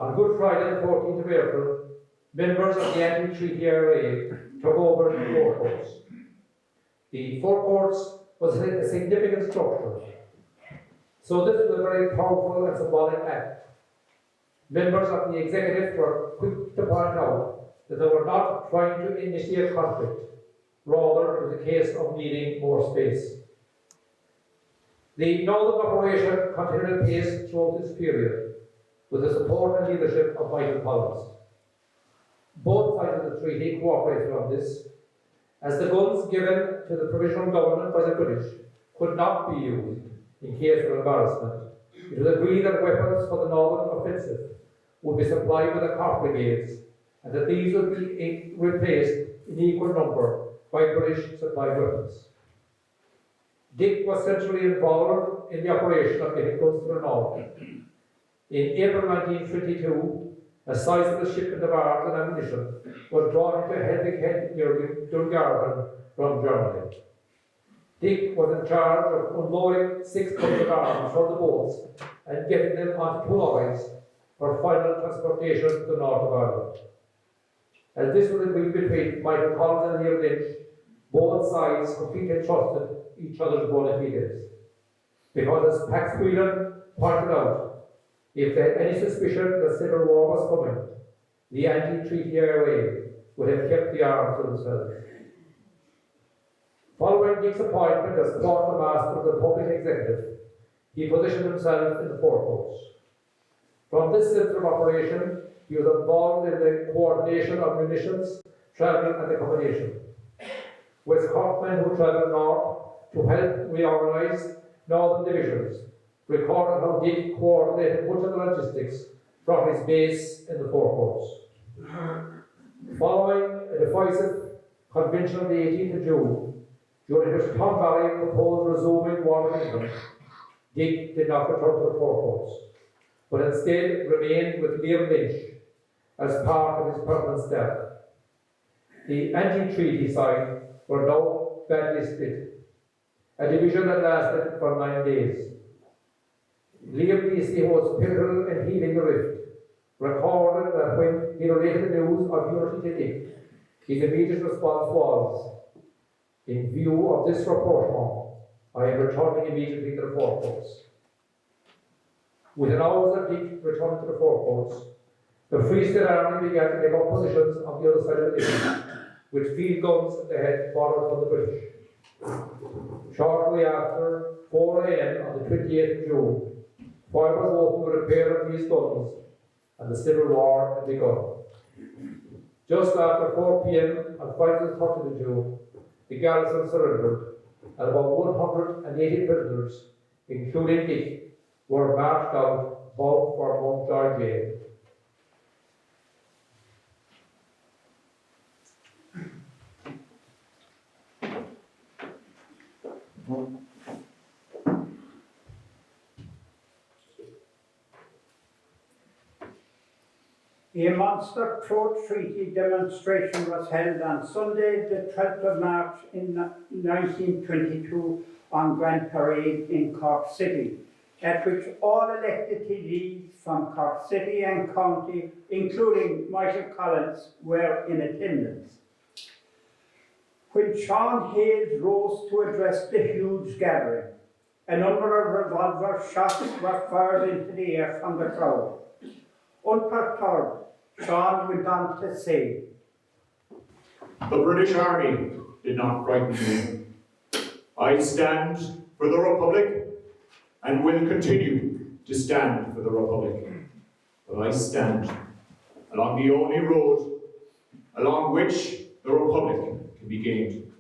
On Good Friday, the 14th of April, members of the anti-treaty IRA took over the forecourts. The forecourts was a significant structure, so this was a very powerful and symbolic act. Members of the executive were quick to point out that they were not trying to initiate conflict, rather it was a case of needing more space. The Northern operation continued apace throughout this period, with the support and leadership of Michael Collins. Both sides of the treaty cooperated on this, as the guns given to the provisional government by the British could not be used in case of embarrassment. It was agreed that weapons for the Northern offensive would be supplied by the Cork brigades, and that these would be replaced in equal number by British supplied weapons. Dick was centrally involved in the operation of getting guns to the North. In April 1922, a sizable shipment of arms and ammunition was brought into Hedvig Head near Dungarvan from Germany. Dick was in charge of unloading 6 tons of arms from the boats and getting them onto 2 lorries for final transportation to the north of Ireland. As this was agreed between Michael Collins and Liam Lynch, both sides completely trusted each other's bona fides. Because as Pax Whelan pointed out, if they had any suspicion that civil war was coming, the anti-treaty IRA would have kept the arms to themselves. Following Dick's appointment as quartermaster of the public executive, he positioned himself in the forecourts. From this centre of operation, he was involved in the coordination of munitions, travel and accommodation. West Corkmen who travelled north to help reorganise northern divisions recorded how Dick coordinated much of the logistics from his base in the forecourts. Following a divisive convention on the 18th of June, during which Tom Barry proposed resuming war with England, Dick did not return to the forecourts, but instead remained with Liam Lynch as part of his permanent staff. The anti-treaty side were now badly split, a division that lasted for 9 days. Liam Lynch, who was pivotal in healing the rift, recorded that when he related the news of unity to Dick, his immediate response was, "In view of this rapprochement, I am returning immediately to the forecourts." Within hours of Dick returning to the forecourts, the Free State Army began to take up positions on the other side of the river, with field guns they had borrowed from the British. Shortly after 4 a.m. on the 28th of June, fire was opened with a pair of these guns, and the Civil War had begun. Just after 4 p.m. on Friday the 30th of June, the garrison surrendered, and about 180 prisoners, including Dick, were marched out bound for Mountjoy Jail. A monster pro-treaty demonstration was held on Sunday, the 12th of March in 1922 on Grand Parade in Cork City, at which all elected TDs from Cork City and County, including Michael Collins, were in attendance. When Seán Hales rose to address the huge gathering, a number of revolver shots were fired into the air from the crowd. Unperturbed, Seán went on to say, "The British Army did not frighten me. I stand for the Republic and will continue to stand for the Republic. But I stand along the only road along which the Republic can be gained.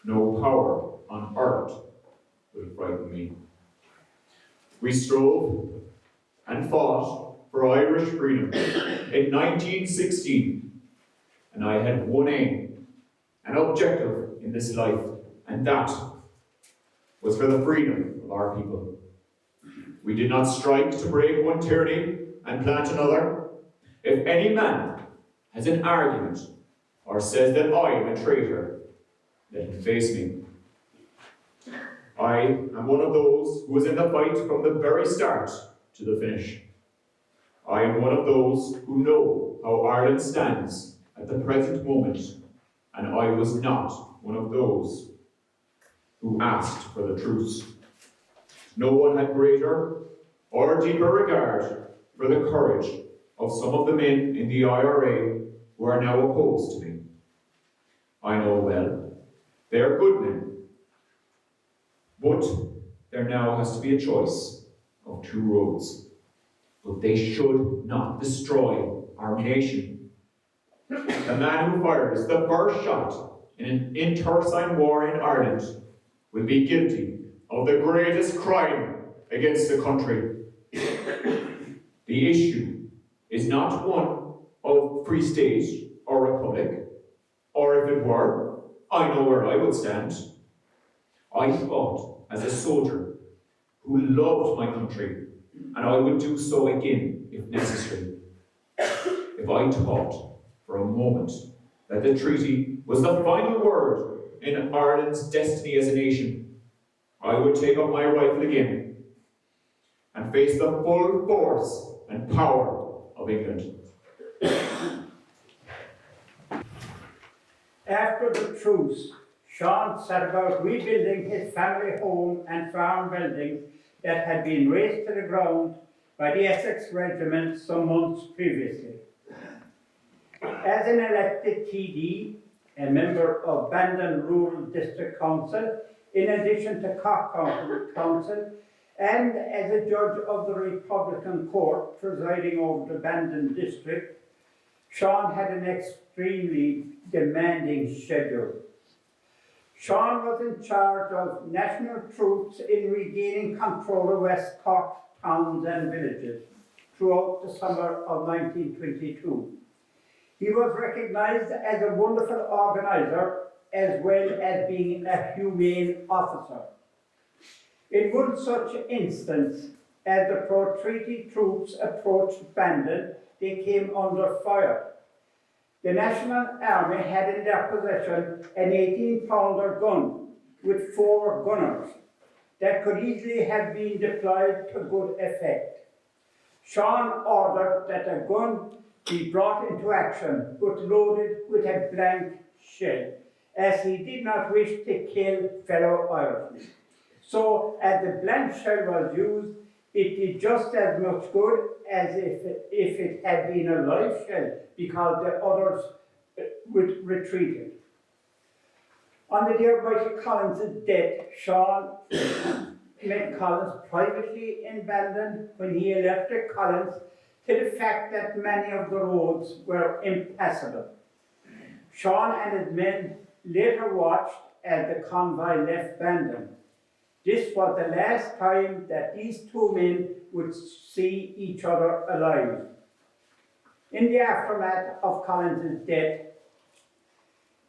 No power on earth will frighten me. We strove and fought for Irish freedom in 1916, and I had one aim, an objective in this life, and that was for the freedom of our people. We did not strike to break one tyranny and plant another. If any man has an argument or says that I am a traitor, let him face me. I am one of those who was in the fight from the very start to the finish. I am one of those who know how Ireland stands at the present moment, and I was not one of those who asked for the truce. No one had greater or deeper regard for the courage of some of the men in the IRA who are now opposed to me. I know well, they are good men, but there now has to be a choice of two roads. But they should not destroy our nation. The man who fires the first shot in an internecine war in Ireland will be guilty of the greatest crime against the country. The issue is not one of free state or republic, or if it were, I know where I would stand. I fought as a soldier who loved my country, and I would do so again if necessary. If I thought for a moment that the treaty was the final word in Ireland's destiny as a nation, I would take up my rifle again and face the full force and power of England. after the truce, Seán set about rebuilding his family home and farm buildings that had been razed to the ground by the Essex Regiment some months previously. As an elected TD, a member of Bandon Rural District Council, in addition to Cork County Council, and as a judge of the Republican Court presiding over the Bandon District, Seán had an extremely demanding schedule. Seán was in charge of national troops in regaining control of West Cork towns and villages throughout the summer of 1922. He was recognised as a wonderful organiser as well as being a humane officer. In one such instance, as the pro-treaty troops approached Bandon, they came under fire. The National Army had in their possession an 18-pounder gun with 4 gunners that could easily have been deployed to good effect. Seán ordered that a gun be brought into action but loaded with a blank shell, as he did not wish to kill fellow Irishmen. So, as the blank shell was used, it did just as much good as if it had been a live shell, because the others retreated. On the day of Michael Collins' death, Seán met Collins privately in Bandon when he alerted Collins to the fact that many of the roads were impassable. Seán and his men later watched as the convoy left Bandon. This was the last time that these two men would see each other alive. In the aftermath of Collins's death,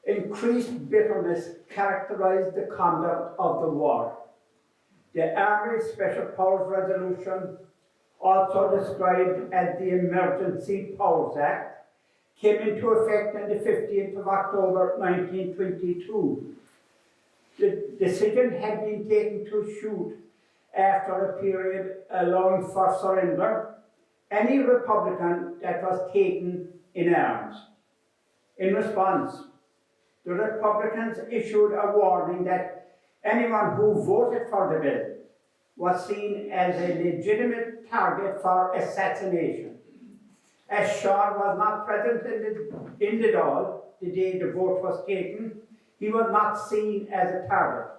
increased bitterness characterised the conduct of the war. The Army Special Powers Resolution, also described as the Emergency Powers Act, came into effect on the 15th of October 1922. The decision had been taken to shoot, after a period allowing for surrender, any Republican that was taken in arms. In response, the Republicans issued a warning that anyone who voted for the bill was seen as a legitimate target for assassination. As Seán was not present in the Dáil the day the vote was taken, he was not seen as a target.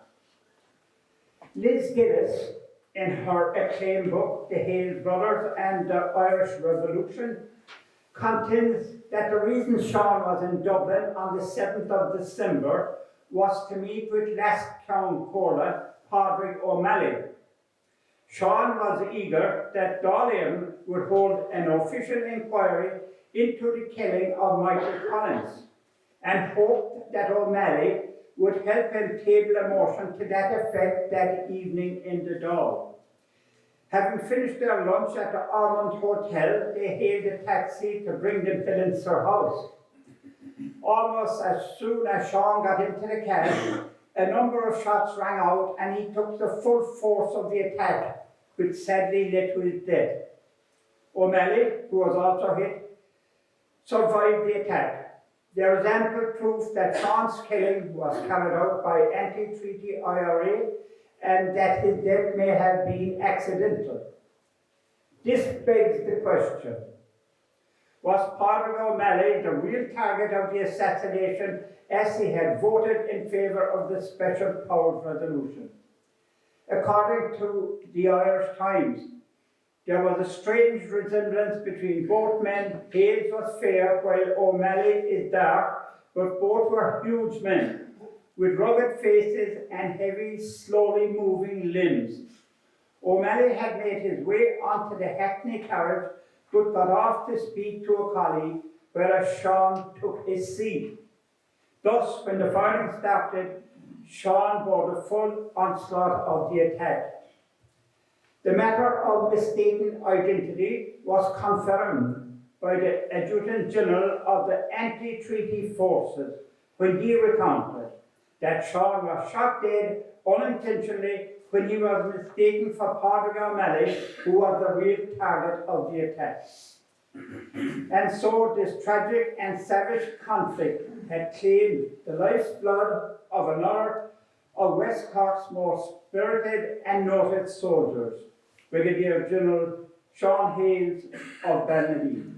Liz Gillis, in her acclaimed book, The Hales Brothers and the Irish Revolution, contends that the reason Seán was in Dublin on the 7th of December was to meet with Lascombe Corla, Padraig O'Malley. Seán was eager that Dáil would hold an official inquiry into the killing of Michael Collins, and hoped that O'Malley would help him table a motion to that effect that evening in the Dáil. Having finished their lunch at the Ormond Hotel, they hailed a taxi to bring them to Leinster House. Almost as soon as Seán got into the cab, a number of shots rang out and he took the full force of the attack, which sadly led to his death. O'Malley, who was also hit, survived the attack. There is ample proof that Seán's killing was carried out by anti-treaty IRA and that his death may have been accidental. This begs the question: was Padraig O'Malley the real target of the assassination, as he had voted in favour of the Special Powers Resolution? According to the Irish Times, there was a strange resemblance between both men. Hales was fair, while O'Malley is dark, but both were huge men, with rugged faces and heavy, slowly moving limbs. O'Malley had made his way onto the hackney carriage, but got off to speak to a colleague, whereas Seán took his seat. Thus, when the firing started, Seán bore the full onslaught of the attack. The matter of mistaken identity was confirmed by the Adjutant General of the Anti-Treaty Forces when he recounted that Seán was shot dead unintentionally when he was mistaken for Padraig O'Malley, who was the real target of the attack. And so this tragic and savage conflict had claimed the life's blood of another of West Cork's most spirited and noted soldiers, Brigadier General Seán Hales of Ballinadee.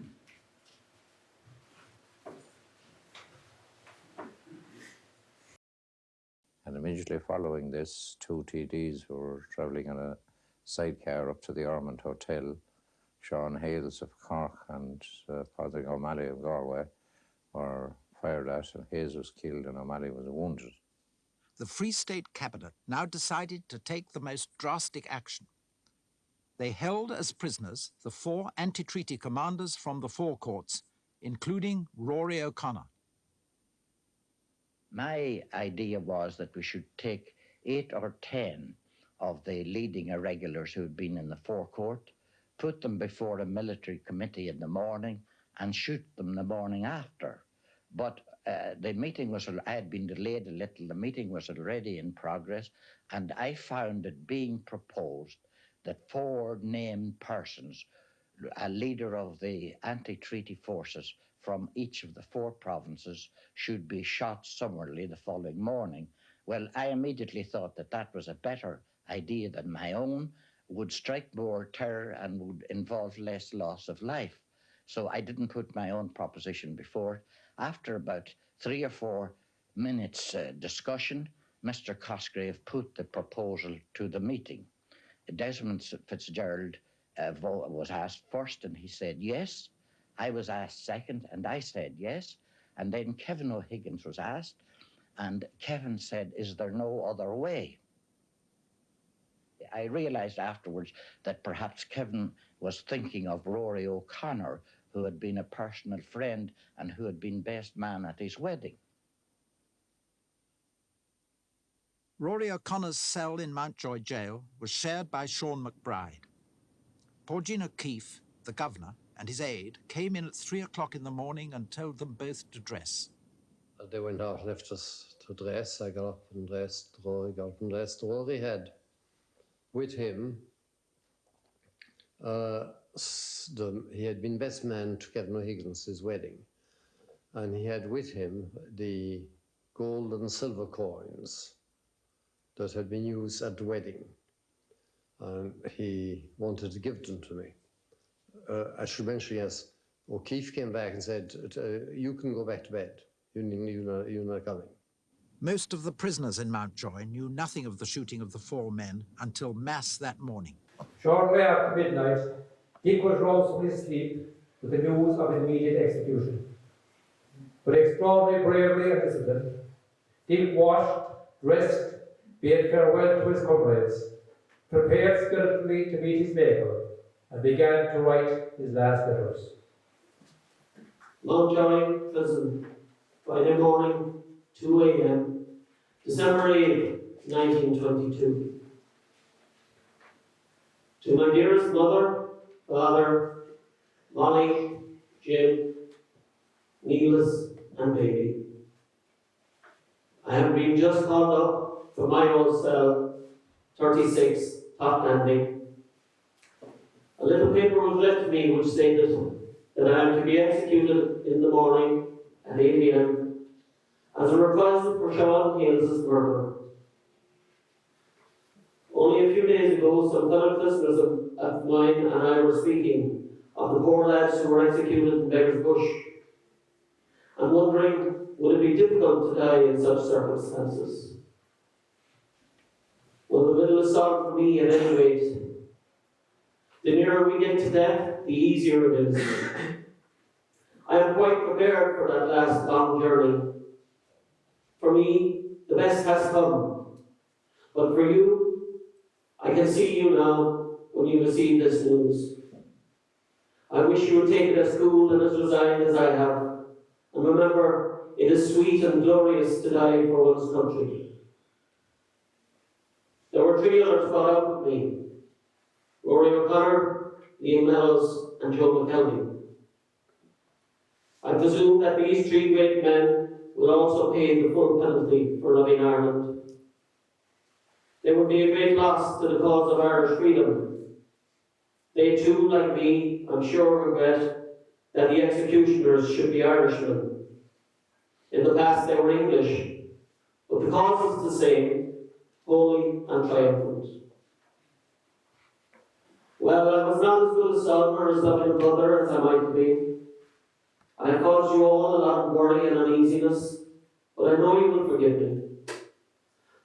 And immediately following this, two TDs were travelling on a sidecar up to the Ormond Hotel. Seán Hales of Cork and Padraig O'Malley of Galway were fired at, and Hayes was killed and O'Malley was wounded. The Free State Cabinet now decided to take the most drastic action. They held as prisoners the 4 anti-treaty commanders from the forecourts, including Rory O'Connor. My idea was that we should take 8 or 10 of the leading irregulars who had been in the forecourt, put them before a military committee in the morning and shoot them the morning after. But the meeting had been delayed a little. The meeting was already in progress, and I found it being proposed that 4 named persons, a leader of the anti-treaty forces from each of the 4 provinces, should be shot summarily the following morning. Well, I immediately thought that that was a better idea than my own, would strike more terror and would involve less loss of life. So I didn't put my own proposition before it. After about 3 or 4 minutes discussion, Mr. Cosgrave put the proposal to the meeting. Desmond Fitzgerald was asked first, and he said yes. I was asked second, and I said yes. And then Kevin O'Higgins was asked, and Kevin said, "Is there no other way?" I realised afterwards that perhaps Kevin was thinking of Rory O'Connor, who had been a personal friend and who had been best man at his wedding. Rory O'Connor's cell in Mountjoy Jail was shared by Seán McBride. Paugeen O'Keefe, the governor, and his aide came in at 3 o'clock in the morning and told them both to dress. They went out and left us to dress. I got up and dressed. Rory got up and dressed. Rory had with him, he had been best man to Kevin O'Higgins's wedding. And he had with him the gold and silver coins that had been used at the wedding. And he wanted to give them to me. I should mention, yes, O'Keefe came back and said, you can go back to bed. You're not coming. Most of the prisoners in Mountjoy knew nothing of the shooting of the 4 men until Mass that morning. Shortly after midnight, Dick was roused from his sleep with the news of his immediate execution. With extraordinary bravery and discipline, Dick washed, dressed, bade farewell to his comrades, prepared spiritedly to meet his Maker, and began to write his last letters. Mountjoy Prison, Friday morning, 2 a.m., December 8, 1922. To my dearest mother, father, Molly, Jim, Neelis, and baby. I have been just called up from my old cell, 36, top landing. A little paper was left to me which stated that I am to be executed in the morning at 8 a.m. as a reprisal for Seán Hales' murder. Only a few days ago, some fellow prisoners of mine and I were speaking of the poor lads who were executed in Beggar's Bush, and wondering, would it be difficult to die in such circumstances? Well, the middle is solved for me at any rate. The nearer we get to death, the easier it is. I am quite prepared for that last long journey. For me, the best has come. But for you, I can see you now when you receive this news. I wish you would take it as cool and as resigned as I have. And remember, it is sweet and glorious to die for one's country. There were 3 others brought out with me: Rory O'Connor, Liam Mellows, and Joe McKelvey. I presume that these 3 great men will also pay the full penalty for loving Ireland. They would be a great loss to the cause of Irish freedom. They too, like me, I'm sure regret that the executioners should be Irishmen. In the past they were English, but the cause is the same, holy and triumphant. Well, I was not as good a son or as loving a brother as I might have been. I have caused you all a lot of worry and uneasiness, but I know you will forgive me.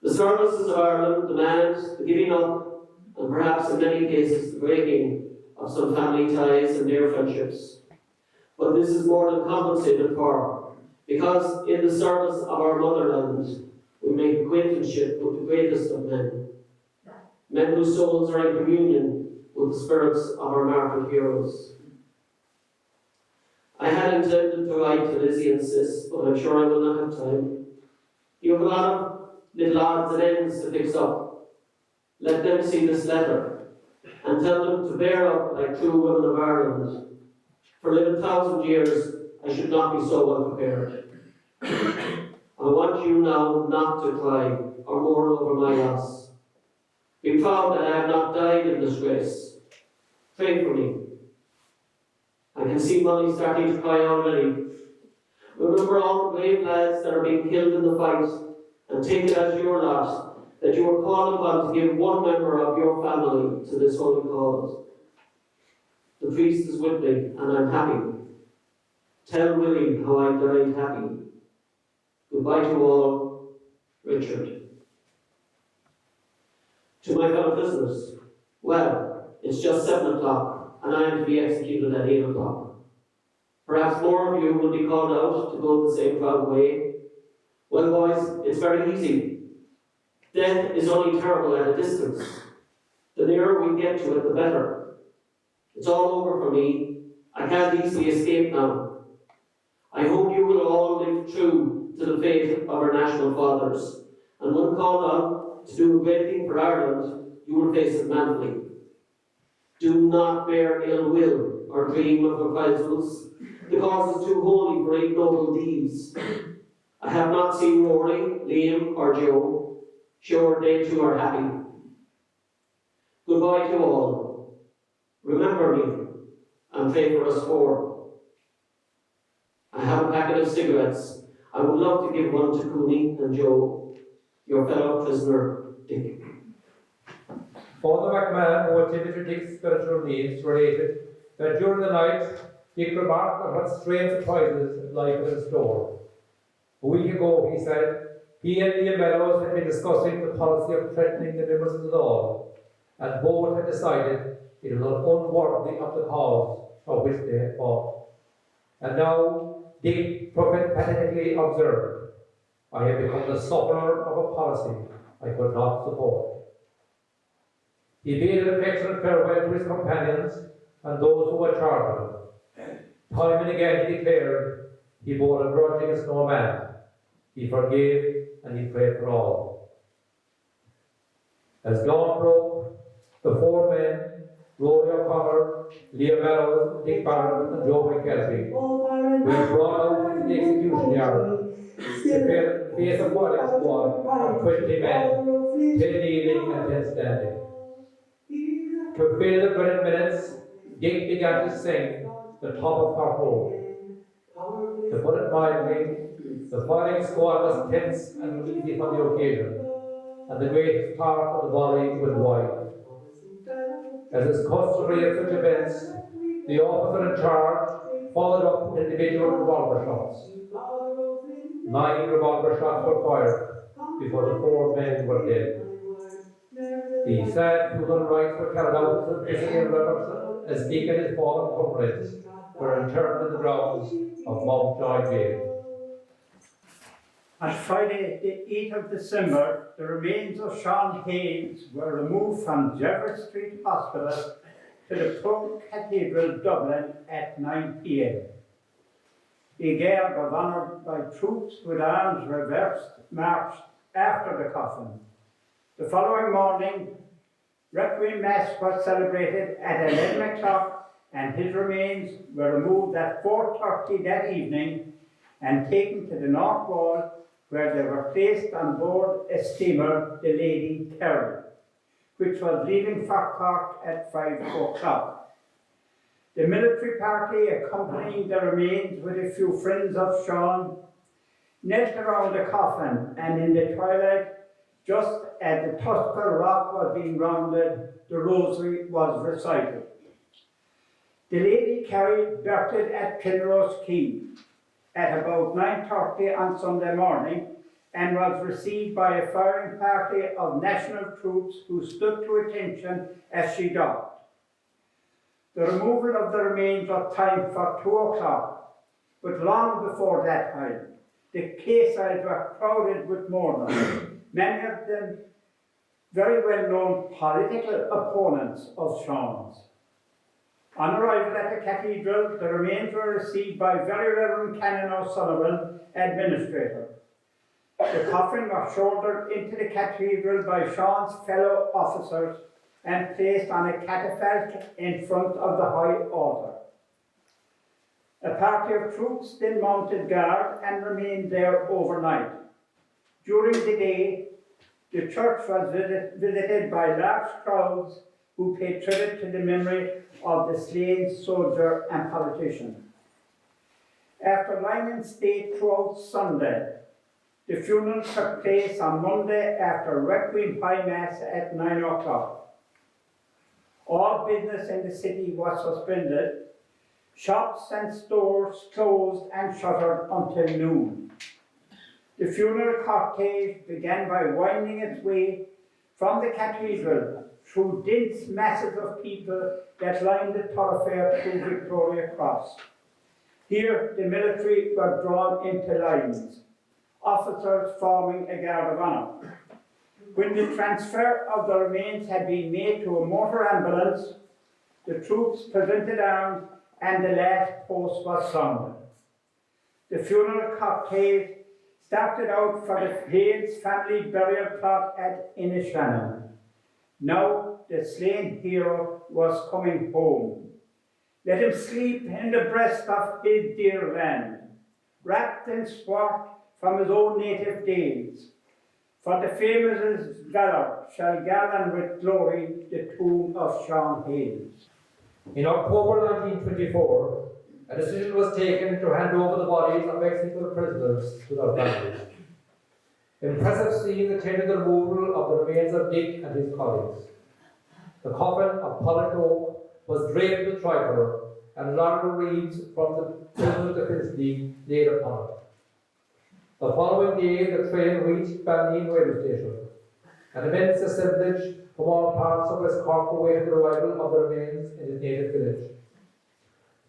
The services of Ireland demand the giving up, and perhaps in many cases the breaking of some family ties and dear friendships. But this is more than compensated for, because in the service of our motherland, we make acquaintanceship with the greatest of men, men whose souls are in communion with the spirits of our martyred heroes. I had intended to write to Lizzie and Sis, but I'm sure I will not have time. You have a lot of little odds and ends to fix up. Let them see this letter, and tell them to bear up like true women of Ireland. For live 1,000 years, I should not be so well prepared. I want you now not to cry or mourn over my loss. Be proud that I have not died in disgrace. Pray for me. I can see Molly starting to cry already. Remember all the brave lads that are being killed in the fight, and take it as your lot that you are called upon to give one member of your family to this holy cause. The priest is with me, and I'm happy. Tell Willie how I died happy. Goodbye to all, Richard. To my fellow prisoners, well, it's just 7 o'clock, and I am to be executed at 8 o'clock. Perhaps more of you will be called out to go the same proud way. Well, boys, it's very easy. Death is only terrible at a distance. The nearer we get to it, the better. It's all over for me. I can't easily escape now. I hope you will all live true to the faith of our national fathers, and when called on to do a great thing for Ireland, you will face it manfully. Do not bear ill will or dream of reprisals. The cause is too holy for ignoble deeds. I have not seen Rory, Liam, or Joe. Sure, they too are happy. Goodbye to all. Remember me and pray for us four. I have a packet of cigarettes. I would love to give one to Cooney and Joe, your fellow prisoner, Dick. Father McMahon, who attended to Dick's spiritual needs, related that during the night, Dick remarked on what strange surprises life had in store. A week ago, he said, he and Liam Mellows had been discussing the policy of threatening the members of the law, and both had decided it was unworthy of the cause for which they had fought. And now, Dick prophetically observed, I have become the sufferer of a policy I could not support. He bade an affectionate farewell to his companions and those who had charged him. Time and again he declared he bore a grudge against no man. He forgave and he prayed for all. As dawn broke, the four men, Rory O'Connor, Liam Mellows, Dick Barrett, and Joe McKelvey, were brought out into the execution yard. The face of firing squad of 20 men, 10 kneeling and 10 standing. To fill the dreaded minutes, Dick began to sing the top of our hole. To put it mildly, the firing squad was tense and uneasy for the occasion, and the greatest part of the volley was wide. As is customary at such events, the officer in charge followed up with individual revolver shots. 9 revolver shots were fired before the 4 men were dead. The sad funeral rites were carried out in remembrance as Dick and his fallen comrades were interred in the grounds of Mountjoy Jail. On Friday, the 8th of December, the remains of Seán Hales were removed from Jeffery Street Hospital to the Pope Cathedral, Dublin at 9 p.m. The guard was honoured by troops with arms reversed, marched after the coffin. The following morning, Requiem Mass was celebrated at 11 o'clock, and his remains were removed at 4:30 that evening and taken to the North Wall, where they were placed on board a steamer, the Lady Terror, which was leaving for Cork at 5 o'clock. The military party, accompanying the remains with a few friends of Seán, knelt around the coffin, and in the twilight, just as the Tuscar rock was being rounded, the rosary was recited. The lady carried Barrett at Penrose Quay at about 9:30 on Sunday morning, and was received by a firing party of national troops who stood to attention as she docked. The removal of the remains was timed for 2 o'clock, but long before that time, the quaysides were crowded with mourners, many of them very well-known political opponents of Seán's. On arrival at the cathedral, the remains were received by Very Reverend Canon O'Sullivan, administrator. The coffin was shouldered into the cathedral by Seán's fellow officers and placed on a catafalque in front of the high altar. A party of troops then mounted guard and remained there overnight. During the day, the church was visited by large crowds who paid tribute to the memory of the slain soldier and politician. After lying in state throughout Sunday, the funeral took place on Monday after Requiem High Mass at 9 o'clock. All business in the city was suspended. Shops and stores closed and shuttered until noon. The funeral cortege began by winding its way from the cathedral through dense masses of people that lined the thoroughfare to Victoria Cross. Here, the military were drawn into lines, officers forming a guard of honour. When the transfer of the remains had been made to a motor ambulance, the troops presented arms and the last post was sounded. The funeral cocktail started out for the Hales family burial plot at Inishannon. Now the slain hero was coming home. Let him sleep in the breast of his dear land, wrapped in swart from his own native days. For the famous valour shall garland with glory the tomb of Seán Hales. In October 1924, a decision was taken to hand over the bodies of executed prisoners to their families. Impressive scenes attended the removal of the remains of Dick and his colleagues. The coffin of polished oak was draped with tricolour, and laurel wreaths from the Prisoners' Defence League laid upon it. The following day, the train reached Ballyne railway station. An immense assemblage from all parts of West Cork awaited the arrival of the remains in his native village.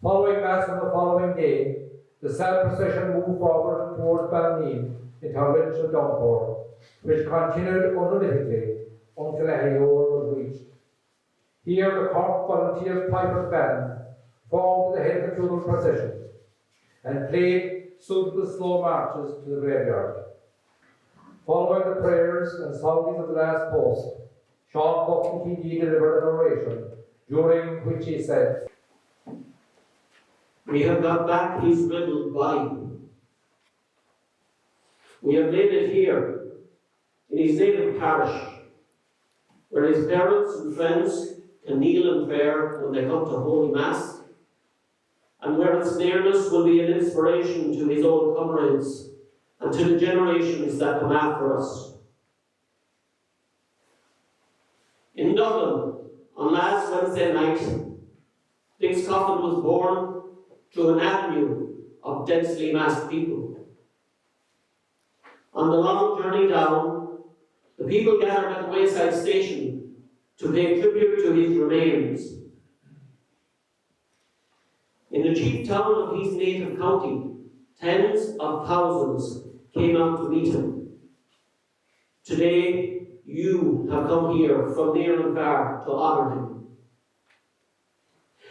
Following Mass on the following day, the sad procession moved forward towards Ballyne in torrential downpour, which continued unremittingly until Ahayol was reached. Here, the Cork Volunteers Pipers Band formed the head of the funeral procession and played suitable slow marches to the graveyard. Following the prayers and soundings of the last post, Seán Hales delivered an oration, during which he said, "We have got back his riddled body. We have laid it here, in his native parish, where his parents and friends can kneel in prayer when they come to Holy Mass, and where its nearness will be an inspiration to his old comrades and to the generations that come after us." In Dublin, on last Wednesday night, Dick's coffin was borne through an avenue of densely massed people. On the long journey down, the people gathered at the wayside station to pay tribute to his remains. In the chief town of his native county, tens of thousands came out to meet him. Today, you have come here from near and far to honour him.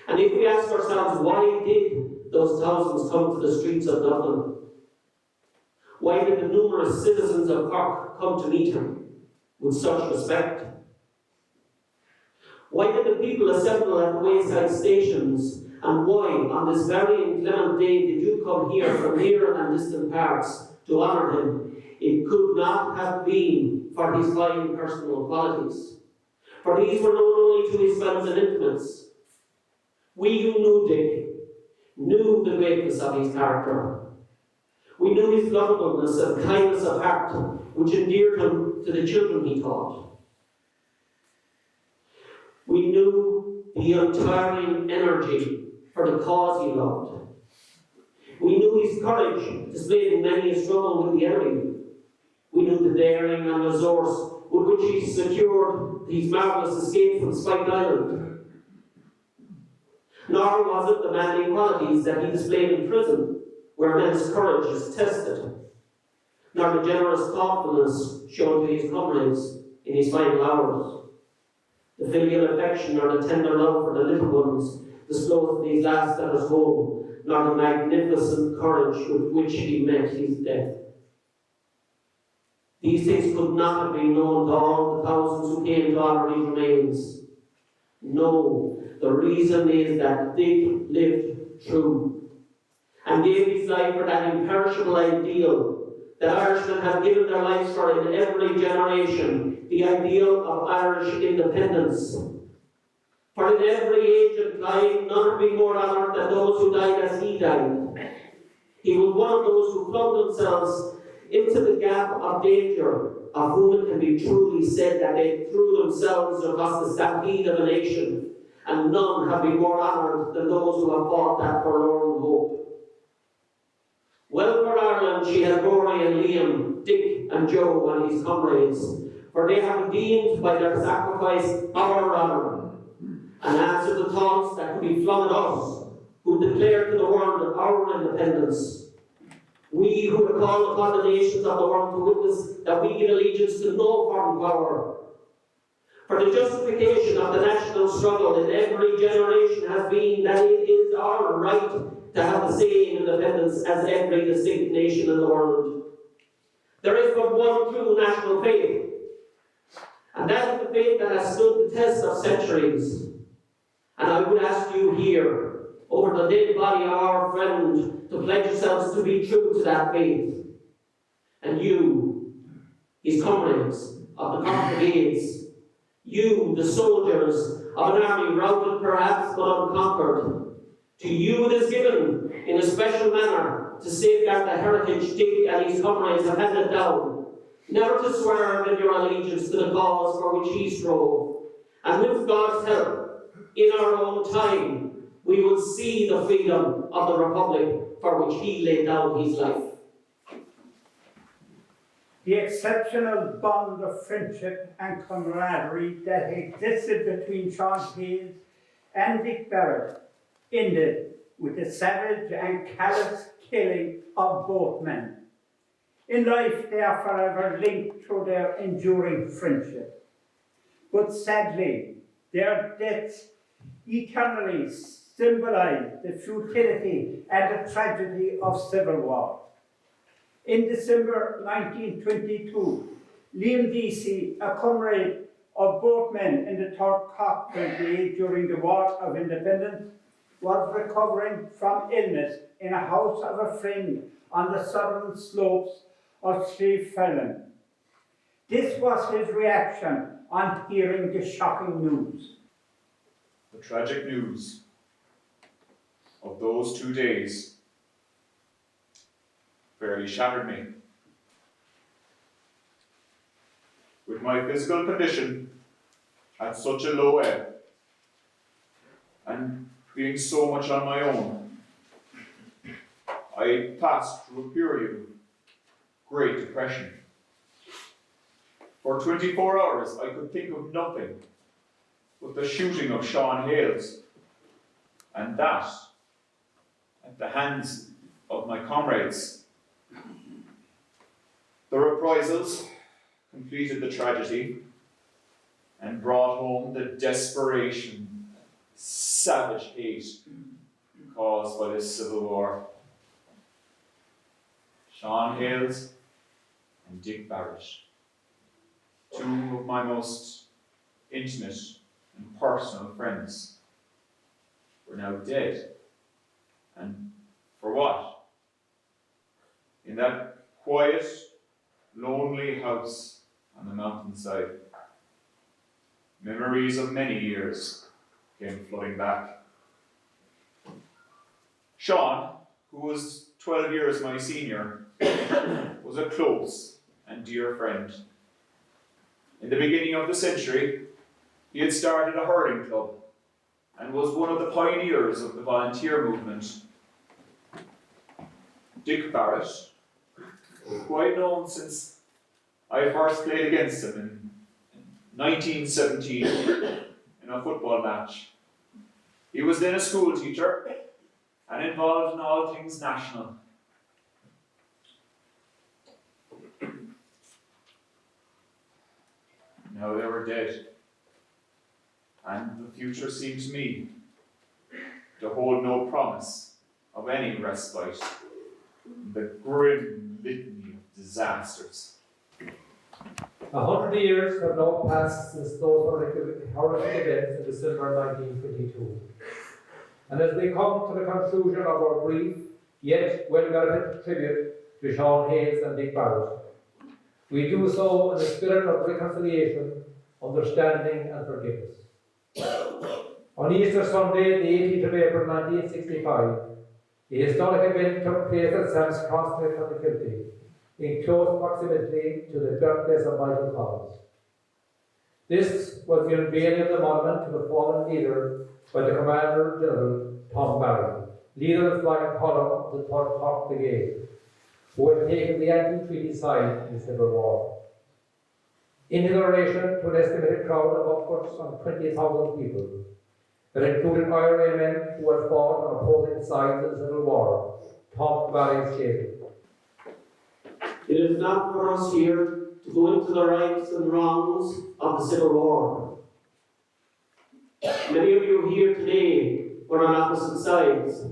And if we ask ourselves, why did those thousands come to the streets of Dublin? Why did the numerous citizens of Cork come to meet him with such respect? Why did the people assemble at the wayside stations? And why, on this very inclement day, did you come here from near and distant parts to honour him? It could not have been for his fine personal qualities, for these were known only to his friends and intimates. We who knew Dick knew the greatness of his character. We knew his lovableness and kindness of heart, which endeared him to the children he taught. We knew the untiring energy for the cause he loved. We knew his courage displayed in many a struggle with the enemy. We knew the daring and resource with which he secured his marvellous escape from Spike Island. Nor was it the manly qualities that he displayed in prison, where men's courage is tested, nor the generous thoughtfulness shown to his comrades in his final hours. The filial affection or the tender love for the little ones disclosed in his last letters home, nor the magnificent courage with which he met his death. These things could not have been known to all the thousands who came to honour his remains. No, the reason is that Dick lived true and gave his life for that imperishable ideal that Irishmen have given their lives for in every generation, the ideal of Irish independence. For in every age and time, none have been more honoured than those who died as he died. He was one of those who flung themselves into the gap of danger, of whom it can be truly said that they threw themselves across the stampede of a nation, and none have been more honoured than those who have fought that forlorn hope. Well for Ireland she had Rory and Liam, Dick and Joe and his comrades, for they have redeemed by their sacrifice our honour, and answered the taunts that could be flung at us, who declared to the world our independence. We who have called upon the nations of the world to witness that we give allegiance to no foreign power. For the justification of the national struggle in every generation has been that it is our right to have the same independence as every distinct nation in the world. There is but one true national faith, and that is the faith that has stood the test of centuries. And I would ask you here, over the dead body of our friend, to pledge yourselves to be true to that faith. And you, his comrades of the Cork Brigades, you, the soldiers of an army routed perhaps but unconquered, to you it is given in a special manner to safeguard the heritage Dick and his comrades have handed down, never to swerve in your allegiance to the cause for which he strove. And with God's help, in our own time, we will see the freedom of the Republic for which he laid down his life. The exceptional bond of friendship and camaraderie that existed between Seán Hales and Dick Barrett ended with the savage and callous killing of both men. In life, they are forever linked through their enduring friendship. But sadly, their deaths eternally symbolize the futility and the tragedy of civil war. In December 1922, Liam Deasy, a comrade of both men in the 3rd Cork Brigade during the War of Independence, was recovering from illness in a house of a friend on the southern slopes of Pavilion. This was his reaction on hearing the shocking news. The tragic news of those 2 days fairly shattered me. With my physical condition at such a low ebb, and being so much on my own, I passed through a period of great depression. For 24 hours I could think of nothing but the shooting of Seán Hales, and that at the hands of my comrades. The reprisals completed the tragedy and brought home the desperation, savage hate caused by this civil war. Seán Hales and Dick Barrett, two of my most intimate and personal friends, were now dead. And for what? In that quiet, lonely house on the mountainside, memories of many years came flooding back. Seán, who was 12 years my senior, was a close and dear friend. In the beginning of the century, he had started a hurling club and was one of the pioneers of the volunteer movement. Dick Barrett, who I'd known since I first played against him in 1917 in a football match. He was then a school teacher and involved in all things national. Now they were dead, and the future seemed to me to hold no promise of any respite in the grim litany of disasters. 100 years have now passed since those horrific events in December 1922. And as we come to the conclusion of our brief, yet well-merited tribute to Seán Hales and Dick Barrett, we do so in the spirit of reconciliation, understanding and forgiveness. On Easter Sunday, the 18th of April 1965, a historic event took place at Seán Hales, in close proximity to the birthplace of Michael Collins. This was the unveiling of the monument to the fallen leader by the Commander General Tom Barrett, leader of the flying column of the 3rd Cork Brigade, who had taken the anti-treaty side in the Civil War. In his oration to an estimated crowd of upwards of 20,000 people, that included IRA men who had fought on opposing sides in the Civil War, Tom Barrett stated, It is not for us here to go into the rights and wrongs of the Civil War. Many of you here today were on opposite sides.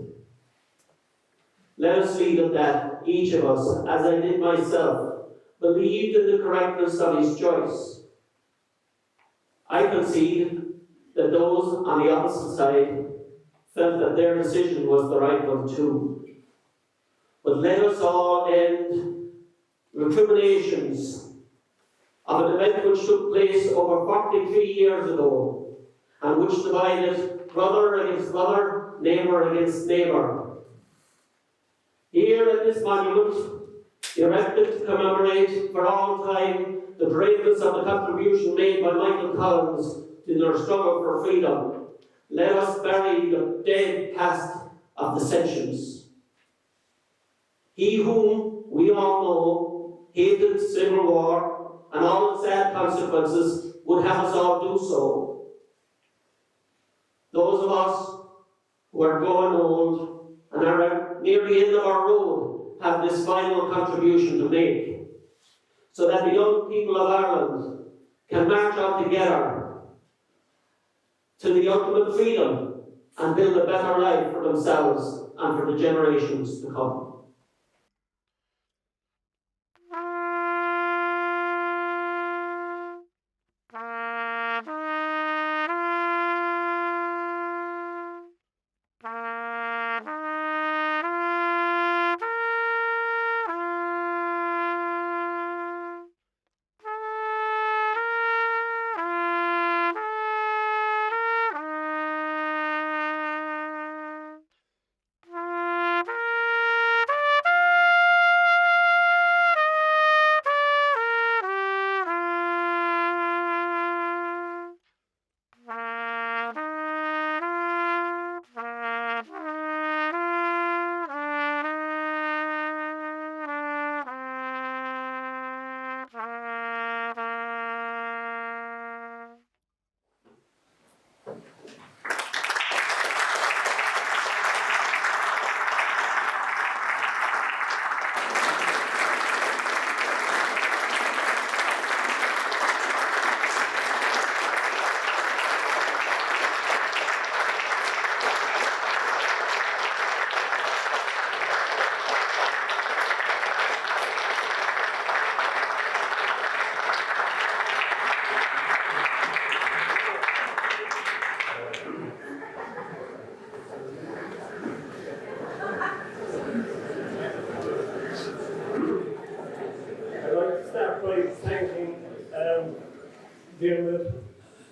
Let us leave it that each of us, as I did myself, believed in the correctness of his choice. I concede that those on the opposite side felt that their decision was the right one too. But let us all end recriminations of an event which took place over 43 years ago and which divided brother against brother, neighbour against neighbour. Here at this monument, erected to commemorate for all time the braveness of the contribution made by Michael Collins in their struggle for freedom, let us bury the dead past of dissensions. He whom we all know hated civil war and all its sad consequences would have us all do so. Those of us who are growing old and are near the end of our road have this final contribution to make, so that the young people of Ireland can march on together to the ultimate freedom and build a better life for themselves and for the generations to come.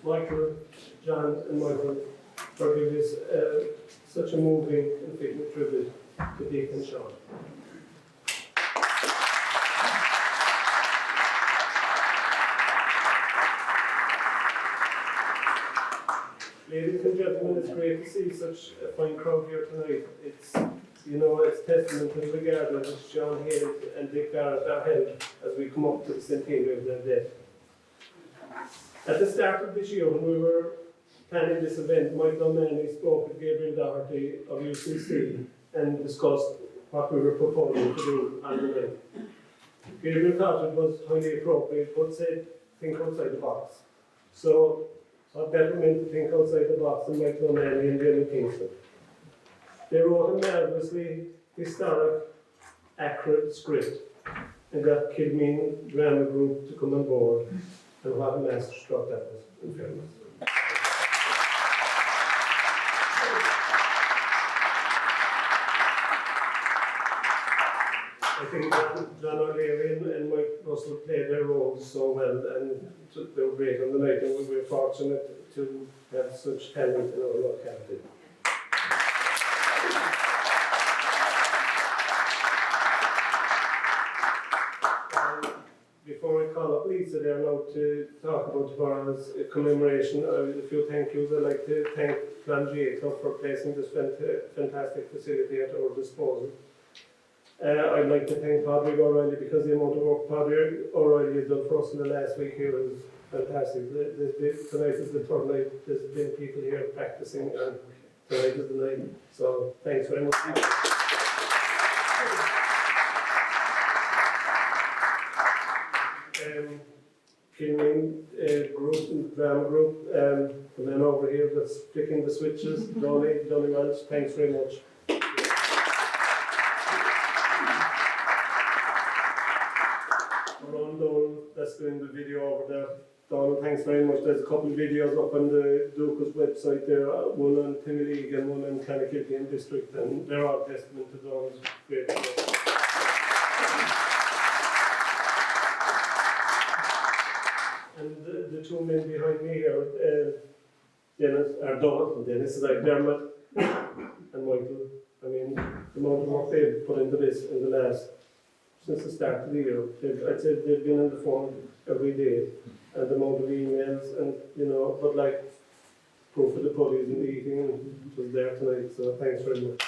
Michael, John and Michael for giving us such a moving and fitting tribute to Dick and Sean. Ladies and gentlemen, it's great to see such a fine crowd here tonight. It's, you know, it's testament to the regard that Seán Hales and Dick Barrett are held as we come up to the centenary of their death. At the start of this year, when we were planning this event, Michael O'Mahony spoke with Gabriel Doherty of UCC and discussed what we were proposing to do on the night. Gabriel thought it was highly appropriate, but said, think outside the box. So, what better men to think outside the box than Michael O'Mahony and Jamie Kingston. They wrote a marvellously historic, accurate script and got Kilmeen Drama Group to come on board. And what a masterstroke that was, in fairness. I think John O'Leary and Mike Russell played their roles so well, and they were great on the night, and we were fortunate to have such talent in our locality. Before I call up Lisa there now to talk about tomorrow's commemoration, a few thank yous. I'd like to thank Clan Jacob for placing this fantastic facility at our disposal. I'd like to thank Padraig O'Reilly because the amount of work Padraig O'Reilly has done for us in the last week here is fantastic. Tonight is the third night there's been people here practicing, and tonight is the night. So thanks very much. filming group, drama group, the man over here that's flicking the switches, Donny Welch, thanks very much. Ron Dolan, that's doing the video over there. Donald, thanks very much. There's a couple of videos up on the Dúchas website there, one on Pavilion and one on Clonakilty district, and they're all testament to Donald's great work. And the two men behind me here, Dennis is like Dermot and Michael. I mean, the amount of work they've put into this in the last, since the start of the year, I'd say they've been on the phone every day, and the amount of emails, and but like proof of the putties and the eating was there tonight, so thanks very much.